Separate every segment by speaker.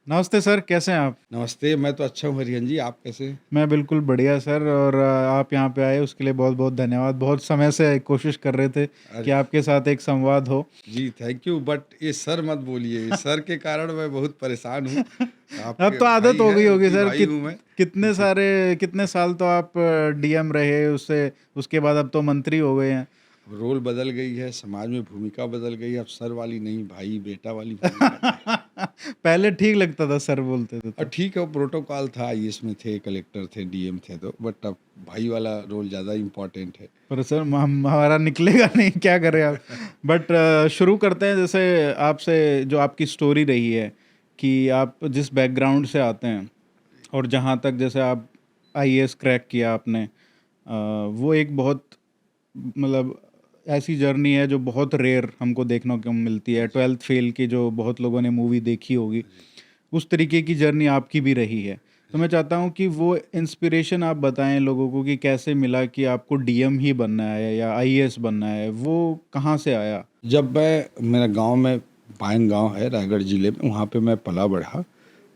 Speaker 1: नमस्ते सर, कैसे हैं आप?
Speaker 2: नमस्ते, मैं तो अच्छा हूँ हरिहन जी, आप कैसे हैं?
Speaker 1: मैं बिल्कुल बढ़िया सर। और आप यहाँ पे आए उसके लिए बहुत बहुत धन्यवाद। बहुत समय से कोशिश कर रहे थे कि
Speaker 2: अरे
Speaker 1: आपके साथ एक संवाद हो।
Speaker 2: जी, थैंक यू बट ये सर मत बोलिए, सर के कारण मैं बहुत परेशान हूँ।
Speaker 1: अब
Speaker 2: आपके
Speaker 1: तो आदत
Speaker 2: भाई
Speaker 1: हो
Speaker 2: हैं,
Speaker 1: गई होगी
Speaker 2: वकील
Speaker 1: सर।
Speaker 2: भाई हूँ मैं।
Speaker 1: कितने साल तो आप डीएम रहे, उससे उसके बाद अब तो मंत्री हो गए हैं।
Speaker 2: रोल बदल गई है, समाज में भूमिका बदल गई है, अब सर वाली नहीं, भाई बेटा वाली भूमिका है।
Speaker 1: पहले ठीक लगता था सर बोलते थे
Speaker 2: और
Speaker 1: तो।
Speaker 2: ठीक है, वो प्रोटोकॉल था, आईएएस में थे, कलेक्टर थे, डीएम थे, तो बट अब भाई वाला रोल ज़्यादा इम्पोर्टेंट है।
Speaker 1: पर सर हमारा निकलेगा नहीं, क्या करें आप। बट शुरू करते हैं जैसे आपसे, जो आपकी स्टोरी रही है कि आप जिस बैकग्राउंड से आते हैं और जहाँ तक जैसे आप आईएएस क्रैक किया आपने, वो एक बहुत, मतलब ऐसी जर्नी है जो बहुत रेयर हमको देखने को मिलती है।
Speaker 2: जी,
Speaker 1: 12th फेल की जो बहुत लोगों ने मूवी देखी होगी,
Speaker 2: जी,
Speaker 1: उस तरीके की जर्नी आपकी भी रही है। तो मैं
Speaker 2: जी।
Speaker 1: चाहता हूँ कि वो इंस्पिरेशन आप बताएं लोगों को कि कैसे मिला कि आपको डीएम ही बनना है या आईएएस बनना है, वो कहाँ से आया?
Speaker 2: जब मैं मेरा गांव में पायन गांव है रायगढ़ जिले में, वहाँ पे मैं पला बढ़ा।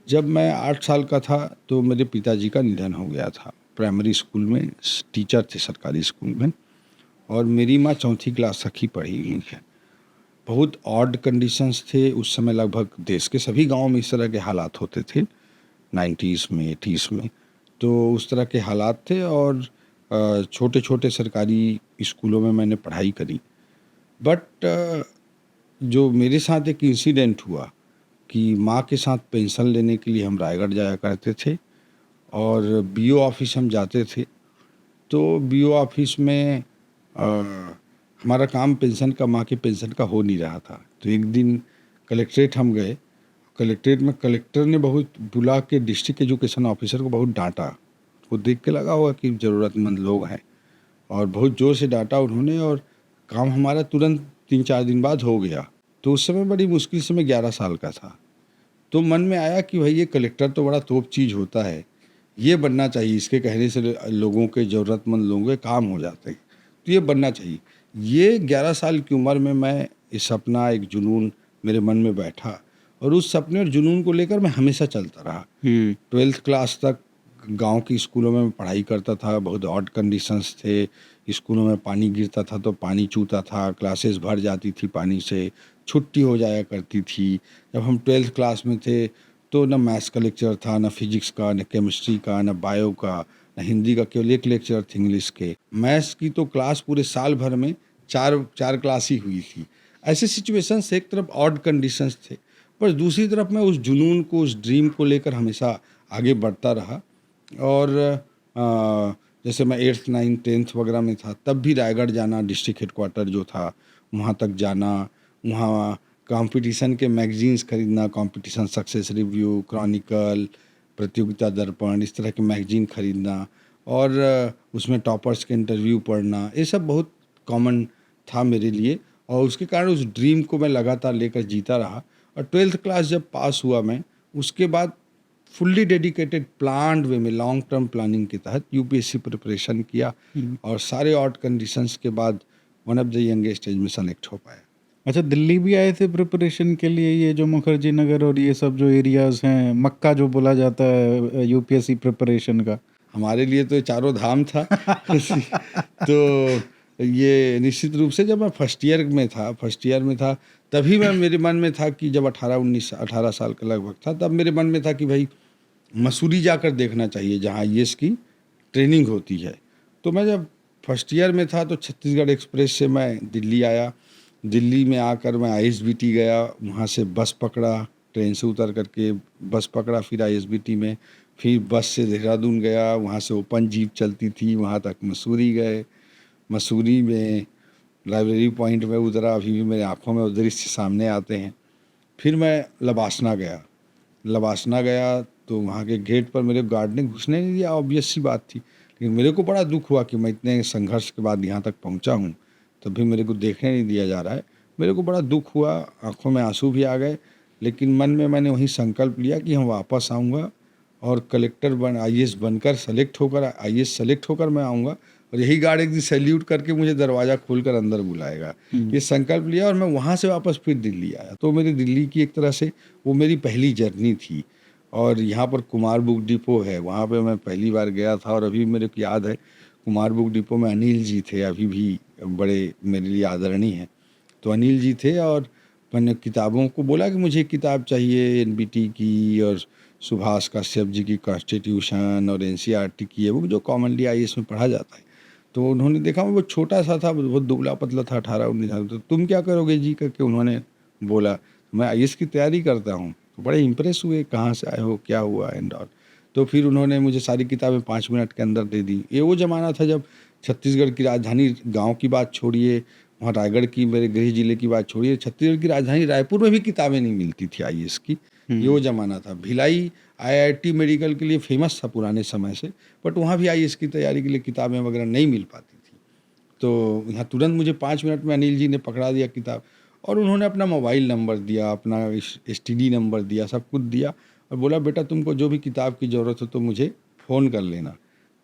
Speaker 2: जब मैं 8 साल का था तो मेरे पिताजी का निधन हो गया था। प्राइमरी स्कूल में टीचर थे सरकारी स्कूल में, और मेरी माँ चौथी क्लास तक ही पढ़ी हुई है। बहुत ऑड कंडीशंस थे उस समय, लगभग देश के सभी गांव में इस तरह के हालात होते थे 90s में 80s में। तो उस तरह के हालात थे, और छोटे छोटे सरकारी स्कूलों में मैंने पढ़ाई करी। बट जो मेरे साथ एक इंसिडेंट हुआ कि माँ के साथ पेंशन लेने के लिए हम रायगढ़ जाया करते थे, और बीओ ऑफिस हम जाते थे। तो बीओ ऑफिस में अ, हमारा काम पेंशन का, माँ के पेंशन का हो नहीं रहा था। तो एक दिन कलेक्ट्रेट हम गए। कलेक्ट्रेट में कलेक्टर ने बहुत बुला के डिस्ट्रिक्ट एजुकेशन ऑफिसर को बहुत डांटा। वो देख के लगा होगा कि ज़रूरतमंद लोग हैं, और बहुत ज़ोर से डांटा उन्होंने, और काम हमारा तुरंत 3-4 दिन बाद हो गया। तो उस समय बड़ी मुश्किल से मैं 11 साल का था। तो मन में आया कि भाई ये कलेक्टर तो बड़ा तोप चीज़ होता है, ये बनना चाहिए, इसके कहने से लोगों के, ज़रूरतमंद लोगों के काम हो जाते हैं, तो ये बनना चाहिए। ये 11 साल की उम्र में मैं, ये सपना, एक जुनून मेरे मन में बैठा, और उस सपने और जुनून को लेकर मैं हमेशा चलता रहा। 12th क्लास तक गांव की स्कूलों में पढ़ाई करता था। बहुत ऑड कंडीशंस थे, स्कूलों में पानी गिरता था तो पानी चूता था, क्लासेस भर जाती थी पानी से, छुट्टी हो जाया करती थी। जब हम 12th क्लास में थे तो न मैथ्स का लेक्चर था, न फिजिक्स का, न केमिस्ट्री का, न बायो का, न हिंदी का, केवल एक लेक्चर थे इंग्लिश के। मैथ्स की तो क्लास पूरे साल भर में चार चार क्लास ही हुई थी। ऐसे सिचुएशंस, एक तरफ ऑड कंडीशंस थे, पर दूसरी तरफ मैं उस जुनून को, उस ड्रीम को लेकर हमेशा आगे बढ़ता रहा। और जैसे मैं 8th 9th 10th वगैरह में था, तब भी रायगढ़ जाना, डिस्ट्रिक्ट हेडक्वार्टर जो था वहाँ तक जाना, वहाँ कंपटीशन के मैगजीन्स खरीदना, कंपटीशन सक्सेस रिव्यू, क्रॉनिकल, प्रतियोगिता दर्पण, इस तरह के मैगजीन खरीदना, और उसमें टॉपर्स के इंटरव्यू पढ़ना, ये सब बहुत कॉमन था मेरे लिए। और उसके कारण उस ड्रीम को मैं लगातार लेकर जीता रहा। और 12th क्लास जब पास हुआ मैं, उसके बाद फुल्ली डेडिकेटेड प्लान्ड वे में, लॉन्ग टर्म प्लानिंग के तहत यूपीएससी प्रिपरेशन किया,
Speaker 1: हम्म।
Speaker 2: और सारे ऑड कंडीशंस के बाद one of the youngest age में सेलेक्ट हो पाया।
Speaker 1: अच्छा, दिल्ली भी आए थे प्रिपरेशन के लिए? ये जो मुखर्जी नगर और ये सब जो एरियाज हैं, मक्का जो बोला जाता है यूपीएससी प्रिपरेशन का।
Speaker 2: हमारे लिए तो ये चारों धाम था। तो ये निश्चित रूप से, जब मैं फर्स्ट ईयर में था, तभी मैं, मेरे मन में था कि जब 18 साल का लगभग था, तब मेरे मन में था कि भाई मसूरी जाकर देखना चाहिए जहाँ आईएएस की ट्रेनिंग होती है। तो मैं जब फर्स्ट ईयर में था तो छत्तीसगढ़ एक्सप्रेस से मैं दिल्ली आया। दिल्ली में आकर मैं आईएसबीटी गया, वहाँ से बस पकड़ा, ट्रेन से उतर करके बस पकड़ा, फिर आईएसबीटी में, फिर बस से देहरादून गया, वहाँ से ओपन जीप चलती थी, वहाँ तक मसूरी गए। मसूरी में लाइब्रेरी पॉइंट में उतरा, अभी भी मेरे आँखों में वो दृश्य सामने आते हैं। फिर मैं लबासना गया। लबासना गया तो वहाँ के गेट पर मेरे गार्ड ने घुसने नहीं दिया, ऑब्वियस सी बात थी। लेकिन मेरे को बड़ा दुख हुआ कि मैं इतने संघर्ष के बाद यहाँ तक पहुँचा हूँ, तब भी मेरे को देखने नहीं दिया जा रहा है। मेरे को बड़ा दुख हुआ, आँखों में आंसू भी आ गए। लेकिन मन में मैंने वहीं संकल्प लिया कि हम वापस आऊँगा, और कलेक्टर बन, आईएएस बनकर सेलेक्ट होकर, आईएएस सेलेक्ट होकर मैं आऊँगा, और यही गार्ड एक दिन सैल्यूट करके मुझे दरवाज़ा खोलकर अंदर बुलाएगा।
Speaker 1: हम्म।
Speaker 2: ये संकल्प लिया, और मैं वहाँ से वापस फिर दिल्ली आया। तो मेरी दिल्ली की एक तरह से वो मेरी पहली जर्नी थी। और यहाँ पर कुमार बुक डिपो है, वहाँ पे मैं पहली बार गया था। और अभी मेरे को याद है कुमार बुक डिपो में अनिल जी थे, अभी भी बड़े मेरे लिए आदरणीय हैं। तो अनिल जी थे और मैंने किताबों को बोला कि मुझे किताब चाहिए एनबीटी की और सुभाष काश्यप जी की कॉन्स्टिट्यूशन और एनसीईआरटी की है, वो जो कॉमनली आईएएस में पढ़ा जाता है। तो उन्होंने देखा वो छोटा सा था, बहुत दुबला पतला था, 18-19 साल। तो तुम क्या करोगे जी करके उन्होंने बोला। मैं आईएएस की तैयारी करता हूँ। तो बड़े इम्प्रेस हुए, कहाँ से आए हो, क्या हुआ एंड ऑल। तो फिर उन्होंने मुझे सारी किताबें 5 मिनट के अंदर दे दी। ये वो ज़माना था जब छत्तीसगढ़ की राजधानी, गांव की बात छोड़िए, वहाँ रायगढ़ की, मेरे गृह जिले की बात छोड़िए, छत्तीसगढ़ की राजधानी रायपुर में भी किताबें नहीं मिलती थी आईएएस की। ये वो ज़माना था। भिलाई आईआईटी मेडिकल के लिए फेमस था पुराने समय से, बट वहाँ भी आईएएस की तैयारी के लिए किताबें वगैरह नहीं मिल पाती थी। तो यहाँ तुरंत मुझे 5 मिनट में अनिल जी ने पकड़ा दिया किताब, और उन्होंने अपना मोबाइल नंबर दिया, अपना एसटीडी नंबर दिया, सब कुछ दिया, और बोला बेटा तुमको जो भी किताब की ज़रूरत हो तो मुझे फ़ोन कर लेना।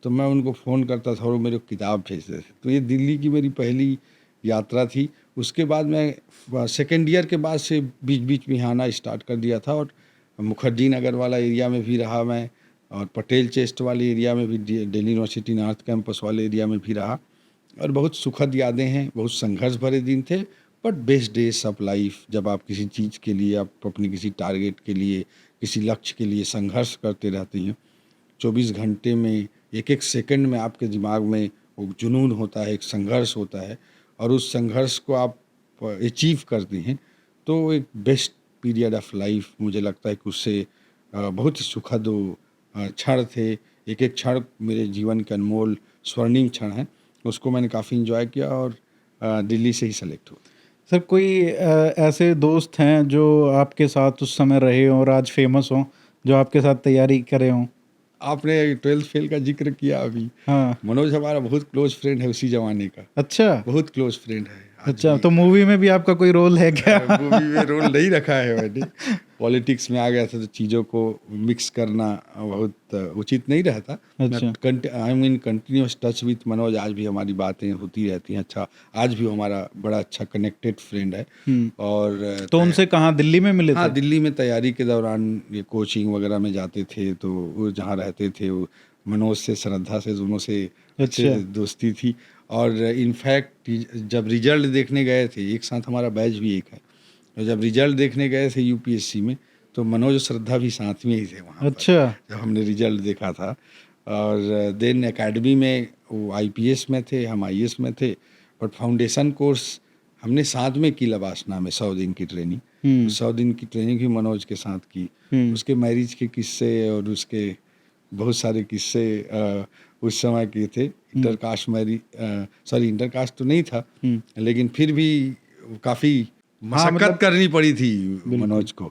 Speaker 2: तो मैं उनको फ़ोन करता था और वो मेरे को किताब भेजते थे। तो ये दिल्ली की मेरी पहली यात्रा थी। उसके बाद मैं सेकेंड ईयर के बाद से बीच बीच में आना स्टार्ट कर दिया था, और मुखर्जी नगर वाला एरिया में भी रहा मैं, और पटेल चेस्ट वाले एरिया में भी, दिल्ली यूनिवर्सिटी नॉर्थ कैंपस वाले एरिया में भी रहा। और बहुत सुखद यादें हैं, बहुत संघर्ष भरे दिन थे, but best days of life. जब आप किसी चीज़ के लिए, आप अपनी किसी टारगेट के लिए, किसी लक्ष्य के लिए संघर्ष करते रहते हैं, 24 घंटे में एक एक सेकंड में आपके दिमाग में वो जुनून होता है, एक संघर्ष होता है, और उस संघर्ष को आप अचीव करते हैं, तो एक बेस्ट पीरियड ऑफ लाइफ मुझे लगता है कि उससे बहुत ही सुखद क्षण थे। एक एक क्षण मेरे जीवन के अनमोल स्वर्णिम क्षण हैं, उसको मैंने काफ़ी इंजॉय किया, और दिल्ली से ही सेलेक्ट हुआ।
Speaker 1: सर कोई ऐसे दोस्त हैं जो आपके साथ उस समय रहे हों और आज फेमस हों, जो आपके साथ तैयारी करे हों?
Speaker 2: आपने 12th फेल का जिक्र किया अभी।
Speaker 1: हाँ।
Speaker 2: मनोज हमारा बहुत क्लोज फ्रेंड है उसी जमाने का,
Speaker 1: अच्छा।
Speaker 2: बहुत क्लोज फ्रेंड है आज
Speaker 1: अच्छा,
Speaker 2: भी।
Speaker 1: तो मूवी में भी आपका कोई रोल है क्या?
Speaker 2: मूवी में रोल नहीं रखा है मैंने, पॉलिटिक्स में आ गया था, तो चीज़ों को मिक्स करना बहुत उचित नहीं रहता।
Speaker 1: अच्छा।
Speaker 2: I am in continuous touch with Manoj, आज भी हमारी बातें होती रहती हैं। अच्छा, आज भी वो हमारा बड़ा अच्छा कनेक्टेड फ्रेंड है। और
Speaker 1: तो उनसे कहाँ, दिल्ली में मिले
Speaker 2: हाँ,
Speaker 1: थे?
Speaker 2: दिल्ली में तैयारी के दौरान ये कोचिंग वगैरह में जाते थे, तो वो जहाँ रहते थे, वो मनोज से, श्रद्धा से, दोनों से अच्छे
Speaker 1: अच्छा।
Speaker 2: दोस्ती थी। और इनफैक्ट जब रिजल्ट देखने गए थे, एक साथ हमारा बैच भी एक है, और जब रिजल्ट देखने गए थे यूपीएससी में, तो मनोज और श्रद्धा भी साथ में ही थे वहाँ पर,
Speaker 1: अच्छा।
Speaker 2: जब हमने रिजल्ट देखा था। और देन एकेडमी में वो आईपीएस में थे, हम आईएएस में थे, बट फाउंडेशन कोर्स हमने साथ में की लवासना में, 100 दिन की ट्रेनिंग। 100 दिन की ट्रेनिंग भी मनोज के साथ की। उसके मैरिज के किस्से और उसके बहुत सारे किस्से उस समय के थे। इंटरकास्ट मैरिज, सॉरी इंटरकास्ट तो नहीं था, लेकिन फिर भी काफ़ी मशक्कत
Speaker 1: मतलब
Speaker 2: करनी पड़ी थी मनोज को।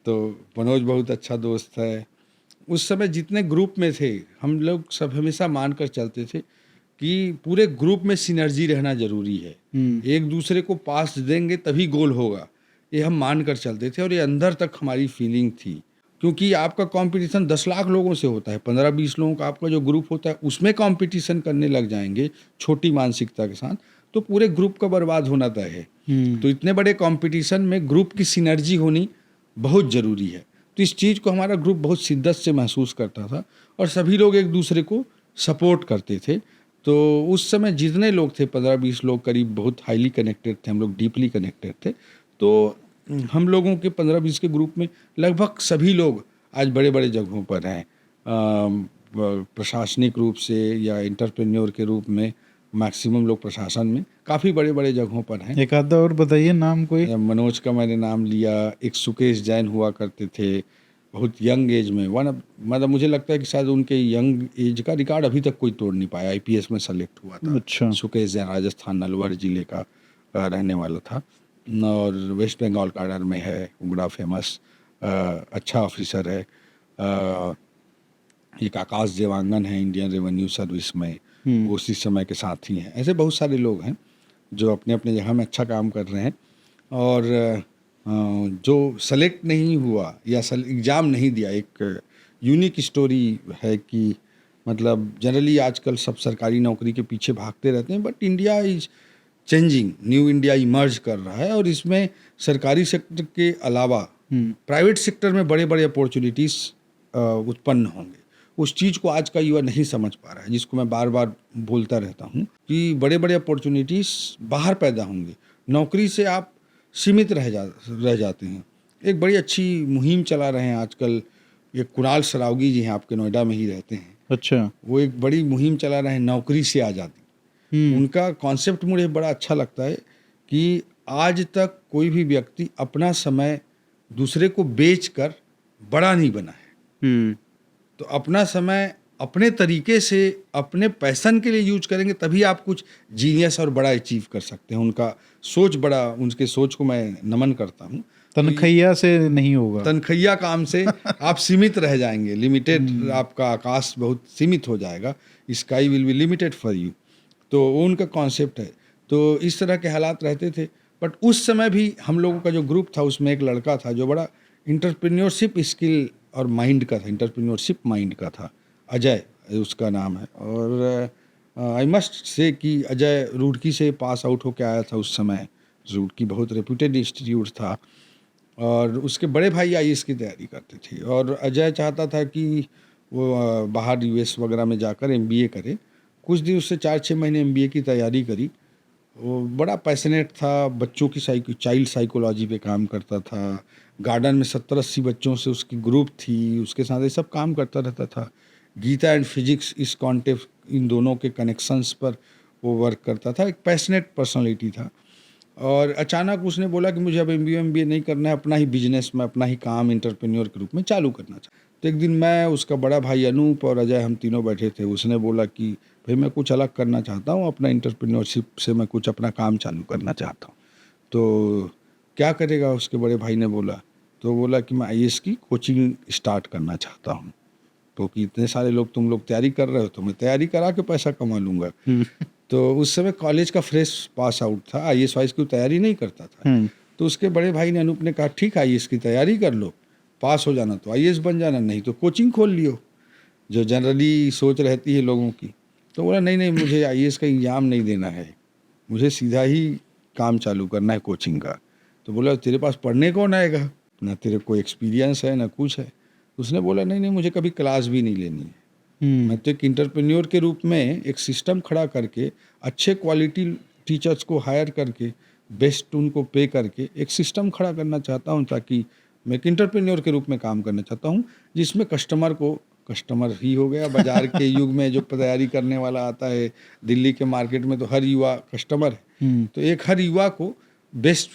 Speaker 2: तो मनोज बहुत अच्छा दोस्त है। उस समय जितने ग्रुप में थे, हम लोग सब हमेशा मान कर चलते थे कि पूरे ग्रुप में सिनर्जी रहना जरूरी है। एक दूसरे को पास देंगे तभी गोल होगा, ये हम मान कर चलते थे, और ये अंदर तक हमारी फीलिंग थी। क्योंकि आपका कंपटीशन 10 लाख लोगों से होता है, 15-20 लोगों का आपका जो ग्रुप होता है, उसमें कंपटीशन करने लग जाएंगे छोटी मानसिकता के साथ, तो पूरे ग्रुप का बर्बाद होना तय है। तो इतने बड़े कंपटीशन में ग्रुप की सिनर्जी होनी बहुत ज़रूरी है। तो इस चीज़ को हमारा ग्रुप बहुत शिद्दत से महसूस करता था, और सभी लोग एक दूसरे को सपोर्ट करते थे। तो उस समय जितने लोग थे, 15-20 लोग करीब, बहुत हाईली कनेक्टेड थे, हम लोग डीपली कनेक्टेड थे। तो हम लोगों के 15-20 के ग्रुप में लगभग सभी लोग आज बड़े बड़े जगहों पर हैं, प्रशासनिक रूप से या एंटरप्रेन्योर के रूप में। मैक्सिमम लोग प्रशासन में काफ़ी बड़े बड़े जगहों पर हैं।
Speaker 1: एक आधा और बताइए नाम कोई।
Speaker 2: मनोज का मैंने नाम लिया, एक सुकेश जैन हुआ करते थे, बहुत यंग एज में, मतलब मुझे लगता है कि शायद उनके यंग एज का रिकॉर्ड अभी तक कोई तोड़ नहीं पाया। आईपीएस में सेलेक्ट हुआ था।
Speaker 1: अच्छा।
Speaker 2: सुकेश जैन राजस्थान नलवर जिले का रहने वाला था, और वेस्ट बंगाल कैडर में है, बड़ा फेमस अच्छा ऑफिसर है। एक आकाश देवांगन है, इंडियन रेवेन्यू सर्विस में, वो उसी समय के साथी हैं। ऐसे बहुत सारे लोग हैं जो अपने अपने जगह में अच्छा काम कर रहे हैं। और जो सेलेक्ट नहीं हुआ या एग्ज़ाम नहीं दिया, एक यूनिक स्टोरी है कि मतलब जनरली आजकल सब सरकारी नौकरी के पीछे भागते रहते हैं, but India is changing, new India emerge कर रहा है, और इसमें सरकारी सेक्टर के अलावा प्राइवेट सेक्टर में बड़े बड़े अपॉर्चुनिटीज़ उत्पन्न होंगे। उस चीज़ को आज का युवा नहीं समझ पा रहा है, जिसको मैं बार बार बोलता रहता हूँ कि बड़े बड़े अपॉर्चुनिटीज़ बाहर पैदा होंगे, नौकरी से आप सीमित रह जाते हैं। एक बड़ी अच्छी मुहिम चला रहे हैं आजकल, ये कुणाल सरावगी जी हैं, आपके नोएडा में ही रहते हैं।
Speaker 1: अच्छा।
Speaker 2: वो एक बड़ी मुहिम चला रहे हैं, नौकरी से आज़ादी। उनका कॉन्सेप्ट मुझे बड़ा अच्छा लगता है कि आज तक कोई भी व्यक्ति अपना समय दूसरे को बेचकर बड़ा नहीं बना है। तो अपना समय अपने तरीके से अपने पैशन के लिए यूज करेंगे, तभी आप कुछ जीनियस और बड़ा अचीव कर सकते हैं। उनका सोच बड़ा, उनके सोच को मैं नमन करता हूँ।
Speaker 1: तनखैया से नहीं होगा,
Speaker 2: तनखैया काम से आप सीमित रह जाएंगे, लिमिटेड, आपका आकाश बहुत सीमित हो जाएगा, sky will be limited for you. तो वो उनका कॉन्सेप्ट है। तो इस तरह के हालात रहते थे। बट उस समय भी हम लोगों का जो ग्रुप था, उसमें एक लड़का था जो बड़ा इंटरप्रेन्योरशिप स्किल और माइंड का था, इंटरप्रेन्योरशिप माइंड का था, अजय उसका नाम है। और आई मस्ट से कि अजय रुड़की से पास आउट होकर आया था उस समय। रुड़की बहुत रेप्यूटेड इंस्टीट्यूट था और उसके बड़े भाई आईएएस की तैयारी करते थे और अजय चाहता था कि वो बाहर यूएस वगैरह में जाकर एमबीए करे। कुछ दिन उससे 4-6 महीने एमबीए की तैयारी करी। वो बड़ा पैशनेट था, बच्चों की चाइल्ड साइकोलॉजी पे काम करता था। गार्डन में 70-80 बच्चों से उसकी ग्रुप थी, उसके साथ ये सब काम करता रहता था। गीता एंड फिजिक्स, इस कॉन्टेक्स्ट, इन दोनों के कनेक्शंस पर वो वर्क करता था। एक पैशनेट पर्सनालिटी था। और अचानक उसने बोला कि मुझे अब एमबीए नहीं करना है, अपना ही बिजनेस में अपना ही काम एंटरप्रेन्योर के रूप में चालू करना चाहता। तो एक दिन मैं, उसका बड़ा भाई अनूप और अजय, हम तीनों बैठे थे। उसने बोला कि भाई मैं कुछ अलग करना चाहता हूँ, अपना एंटरप्रेन्योरशिप से मैं कुछ अपना काम चालू करना चाहता हूँ। तो क्या करेगा, उसके बड़े भाई ने बोला। तो बोला कि मैं आईएएस की कोचिंग स्टार्ट करना चाहता हूँ। तो कि इतने सारे लोग, तुम लोग तैयारी कर रहे हो, तो मैं तैयारी करा के पैसा कमा लूँगा। तो उस समय कॉलेज का फ्रेश पास आउट था, आईएएस वाईएस की तैयारी नहीं करता था। तो उसके बड़े भाई ने, अनूप ने कहा ठीक है, आईएएस की तैयारी कर लो, पास हो जाना तो आईएएस बन जाना, नहीं तो कोचिंग खोल लियो, जो जनरली सोच रहती है लोगों की। तो बोला नहीं, मुझे आईएएस का एग्ज़ाम नहीं देना है, मुझे सीधा ही काम चालू करना है कोचिंग का। तो बोला तेरे पास पढ़ने कौन आएगा, ना तेरे को एक्सपीरियंस है ना कुछ है। उसने बोला नहीं, मुझे कभी क्लास भी नहीं लेनी है। मैं तो एक इंटरप्रेन्योर के रूप में एक सिस्टम खड़ा करके, अच्छे क्वालिटी टीचर्स को हायर करके, बेस्ट उनको पे करके एक सिस्टम खड़ा करना चाहता हूँ, ताकि मैं एक इंटरप्रेन्योर के रूप में काम करना चाहता हूँ, जिसमें कस्टमर ही हो गया। बाजार के युग में जो तैयारी करने वाला आता है, दिल्ली के मार्केट में तो हर युवा कस्टमर है। तो एक हर युवा को बेस्ट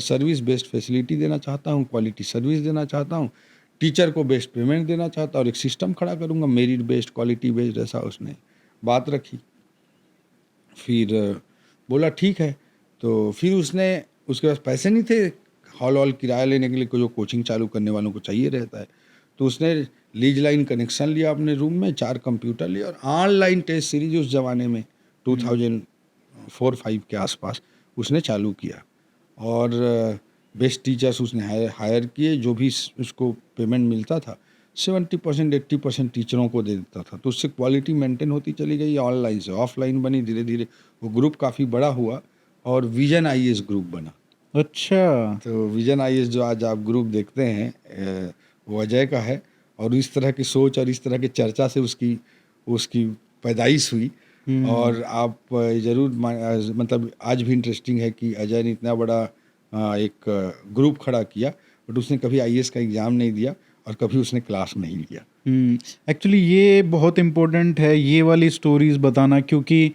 Speaker 2: सर्विस, बेस्ट फैसिलिटी देना चाहता हूँ, क्वालिटी सर्विस देना चाहता हूँ, टीचर को बेस्ट पेमेंट देना चाहता और एक सिस्टम खड़ा करूँगा, मेरिट बेस्ड, क्वालिटी बेस्ड, ऐसा उसने बात रखी। फिर बोला ठीक है। तो फिर उसके पास पैसे नहीं थे हॉल किराया लेने के लिए, जो कोचिंग चालू करने वालों को चाहिए रहता है। तो उसने लीज लाइन कनेक्शन लिया अपने रूम में, 4 कंप्यूटर लिए और ऑनलाइन टेस्ट सीरीज उस ज़माने में 2004-05 के आसपास उसने चालू किया। और बेस्ट टीचर्स उसने हायर किए, जो भी उसको पेमेंट मिलता था 70% 80% टीचरों को दे देता था। तो उससे क्वालिटी मेंटेन होती चली गई, ऑनलाइन से ऑफलाइन बनी, धीरे धीरे वो ग्रुप काफ़ी बड़ा हुआ और विजन आईएएस ग्रुप बना।
Speaker 1: अच्छा।
Speaker 2: तो विजन आईएएस जो आज आप ग्रुप देखते हैं, वो अजय का है। और इस तरह की सोच और इस तरह की चर्चा से उसकी पैदाइश हुई। और आप ज़रूर मतलब आज भी इंटरेस्टिंग है कि अजय ने इतना बड़ा एक ग्रुप खड़ा किया, बट उसने कभी आईएएस का एग्ज़ाम नहीं दिया और कभी उसने क्लास नहीं लिया।
Speaker 1: एक्चुअली ये बहुत इम्पोर्टेंट है ये वाली स्टोरीज बताना, क्योंकि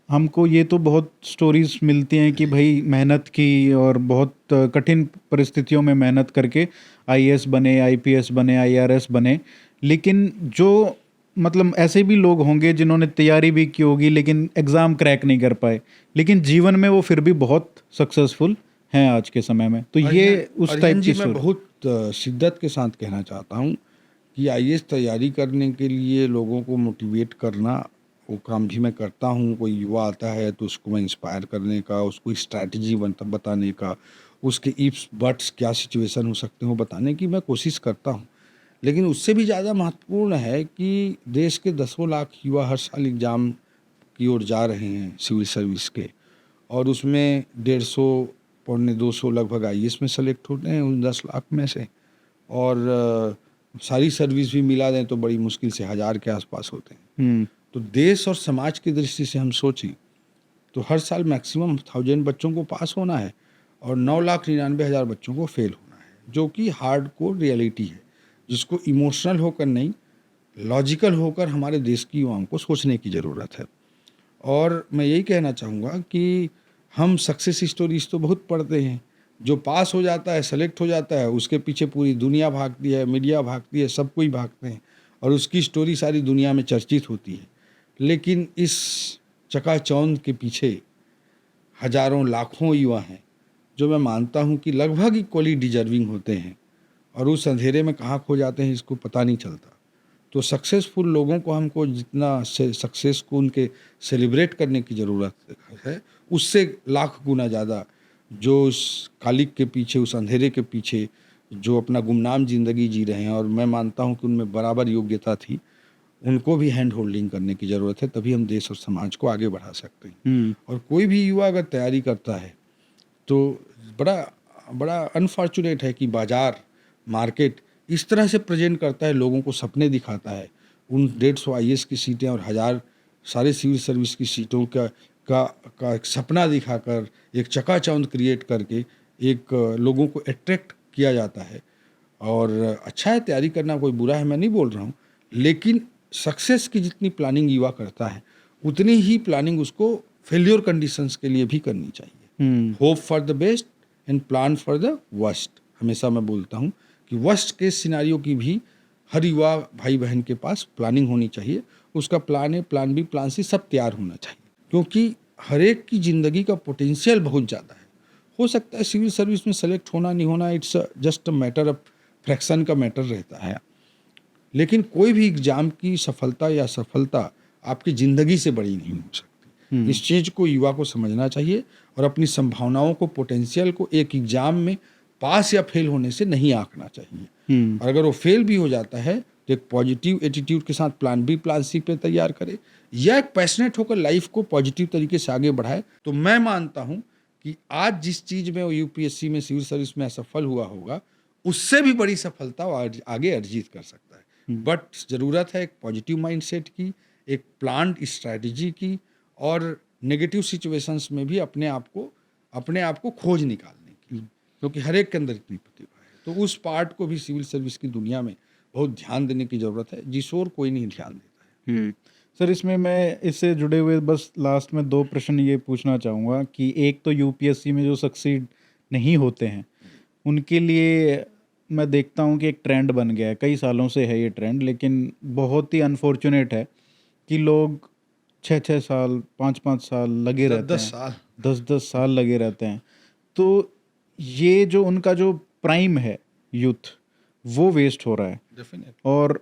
Speaker 1: हमको ये तो बहुत स्टोरीज मिलती हैं कि भाई मेहनत की और बहुत कठिन परिस्थितियों में मेहनत करके आईएएस बने, आईपीएस बने, आईआरएस बने। लेकिन जो मतलब ऐसे भी लोग होंगे जिन्होंने तैयारी भी की होगी लेकिन एग्ज़ाम क्रैक नहीं कर पाए, लेकिन जीवन में वो फिर भी बहुत सक्सेसफुल हैं आज के समय में। तो ये उस टाइप की
Speaker 2: मैं बहुत शिद्दत के साथ कहना चाहता हूँ कि आईएएस तैयारी करने के लिए लोगों को मोटिवेट करना, वो काम भी मैं करता हूँ। कोई युवा आता है तो उसको मैं इंस्पायर करने का, उसको स्ट्रैटेजी बताने का, उसके इफ्स बट्स क्या सिचुएशन हो सकते हो बताने की मैं कोशिश करता हूँ। लेकिन उससे भी ज़्यादा महत्वपूर्ण है कि देश के 10 लाख युवा हर साल एग्ज़ाम की ओर जा रहे हैं सिविल सर्विस के, और उसमें 150 पौने 200 लगभग आईएएस में सेलेक्ट होते हैं उन 10 लाख में से। और सारी सर्विस भी मिला दें तो बड़ी मुश्किल से 1000 के आसपास होते हैं। तो देश और समाज की दृष्टि से हम सोचें तो हर साल मैक्सिमम 1000 बच्चों को पास होना है और 9,99,000 बच्चों को फेल होना है, जो कि हार्ड कोर रियलिटी है, जिसको इमोशनल होकर नहीं, लॉजिकल होकर हमारे देश की युवाओं को सोचने की ज़रूरत है। और मैं यही कहना चाहूँगा कि हम सक्सेस स्टोरीज तो बहुत पढ़ते हैं, जो पास हो जाता है, सेलेक्ट हो जाता है, उसके पीछे पूरी दुनिया भागती है, मीडिया भागती है, सब कोई भागते हैं और उसकी स्टोरी सारी दुनिया में चर्चित होती है। लेकिन इस चकाचौंध के पीछे हजारों लाखों युवा हैं, जो मैं मानता हूँ कि लगभग इक्वली डिजर्विंग होते हैं और उस अंधेरे में कहाँ खो जाते हैं इसको पता नहीं चलता। तो सक्सेसफुल लोगों को हमको जितना से सक्सेस को उनके सेलिब्रेट करने की ज़रूरत है, उससे लाख गुना ज़्यादा जो उस कालिक के पीछे, उस अंधेरे के पीछे जो अपना गुमनाम ज़िंदगी जी रहे हैं, और मैं मानता हूँ कि उनमें बराबर योग्यता थी, उनको भी हैंड होल्डिंग करने की ज़रूरत है, तभी हम देश और समाज को आगे बढ़ा सकते हैं। और कोई भी युवा अगर तैयारी करता है तो बड़ा बड़ा अनफॉर्चुनेट है कि बाज़ार, मार्केट इस तरह से प्रेजेंट करता है, लोगों को सपने दिखाता है। उन 150 आईएएस की सीटें और 1000 सारे सिविल सर्विस की सीटों का एक सपना दिखाकर, एक चकाचौंध क्रिएट करके एक लोगों को अट्रैक्ट किया जाता है। और अच्छा है तैयारी करना, कोई बुरा है मैं नहीं बोल रहा हूँ, लेकिन सक्सेस की जितनी प्लानिंग युवा करता है उतनी ही प्लानिंग उसको फेल्योर कंडीशंस के लिए भी करनी चाहिए। Hope for the best and plan for the worst. हमेशा मैं बोलता हूँ कि वर्स्ट केस सिनारियो की भी हर युवा भाई बहन के पास प्लानिंग होनी चाहिए। उसका plan A, plan B, plan C सब तैयार होना चाहिए, क्योंकि हर एक की ज़िंदगी का पोटेंशियल बहुत ज़्यादा है। हो सकता है सिविल सर्विस में सेलेक्ट होना नहीं होना, it's just a matter of fraction का मैटर रहता है, लेकिन कोई भी एग्ज़ाम की सफलता या असफलता आपकी ज़िंदगी से बड़ी नहीं हो सकती। इस चीज़ को युवा को समझना चाहिए और अपनी संभावनाओं को, पोटेंशियल को एक एग्ज़ाम में पास या फेल होने से नहीं आंकना चाहिए। और अगर वो फेल भी हो जाता है तो एक पॉजिटिव एटीट्यूड के साथ प्लान बी, प्लान सी पे तैयार करे, या एक पैशनेट होकर लाइफ को पॉजिटिव तरीके से आगे बढ़ाए। तो मैं मानता हूँ कि आज जिस चीज़ में वो यूपीएससी में, सिविल सर्विस में असफल हुआ होगा, उससे भी बड़ी सफलता वो आगे अर्जित कर सकता है। बट ज़रूरत है एक पॉजिटिव माइंडसेट की, एक प्लान्ड स्ट्रैटेजी की, और नेगेटिव सिचुएशंस में भी अपने आप को खोज निकालने की, क्योंकि हर एक के अंदर इतनी प्रतिभा है। तो उस पार्ट को भी सिविल सर्विस की दुनिया में बहुत ध्यान देने की ज़रूरत है, जिस ओर कोई नहीं ध्यान देता है।
Speaker 1: सर, इसमें मैं इससे जुड़े हुए बस लास्ट में 2 प्रश्न ये पूछना चाहूँगा कि एक तो यूपीएससी में जो सक्सीड नहीं होते हैं, उनके लिए मैं देखता हूँ कि एक ट्रेंड बन गया है, कई सालों से है ये ट्रेंड, लेकिन बहुत ही अनफॉर्चुनेट है कि लोग 6-6 साल, 5-5 साल लगे रहते
Speaker 2: 10
Speaker 1: हैं,
Speaker 2: साल
Speaker 1: 10-10 साल लगे रहते हैं। तो ये जो उनका जो प्राइम है यूथ, वो वेस्ट हो रहा है।
Speaker 2: डेफिनेट।
Speaker 1: और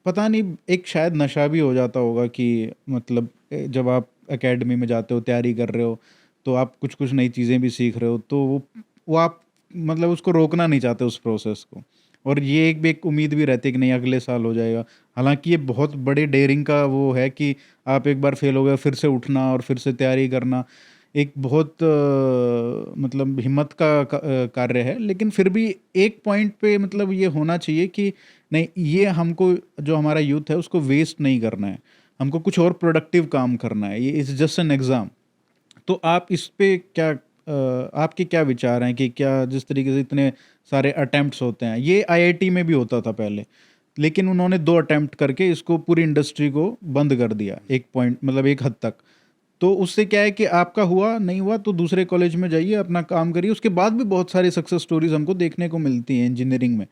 Speaker 1: पता नहीं, एक शायद नशा भी हो जाता होगा कि मतलब जब आप एकेडमी में जाते हो, तैयारी कर रहे हो, तो आप कुछ कुछ नई चीज़ें भी सीख रहे हो, तो वो आप मतलब उसको रोकना नहीं चाहते उस प्रोसेस को, और ये एक उम्मीद भी रहती है कि नहीं अगले साल हो जाएगा। हालांकि ये बहुत बड़े डेयरिंग का वो है कि आप एक बार फेल हो गए, फिर से उठना और फिर से तैयारी करना एक बहुत मतलब हिम्मत का कार्य है। लेकिन फिर भी एक पॉइंट पे मतलब ये होना चाहिए कि नहीं, ये हमको जो हमारा यूथ है उसको वेस्ट नहीं करना है, हमको कुछ और प्रोडक्टिव काम करना है, ये इज़ जस्ट एन एग्ज़ाम। तो आप इस पे क्या आपके क्या विचार हैं कि क्या जिस तरीके से इतने सारे अटेम्प्ट्स होते हैं, ये आईआईटी में भी होता था पहले, लेकिन उन्होंने 2 अटेम्प्ट करके इसको पूरी इंडस्ट्री को बंद कर दिया एक पॉइंट, मतलब एक हद तक। तो उससे क्या है कि आपका हुआ नहीं हुआ तो दूसरे कॉलेज में जाइए, अपना काम करिए, उसके बाद भी बहुत सारी सक्सेस स्टोरीज हमको देखने को मिलती हैं इंजीनियरिंग में।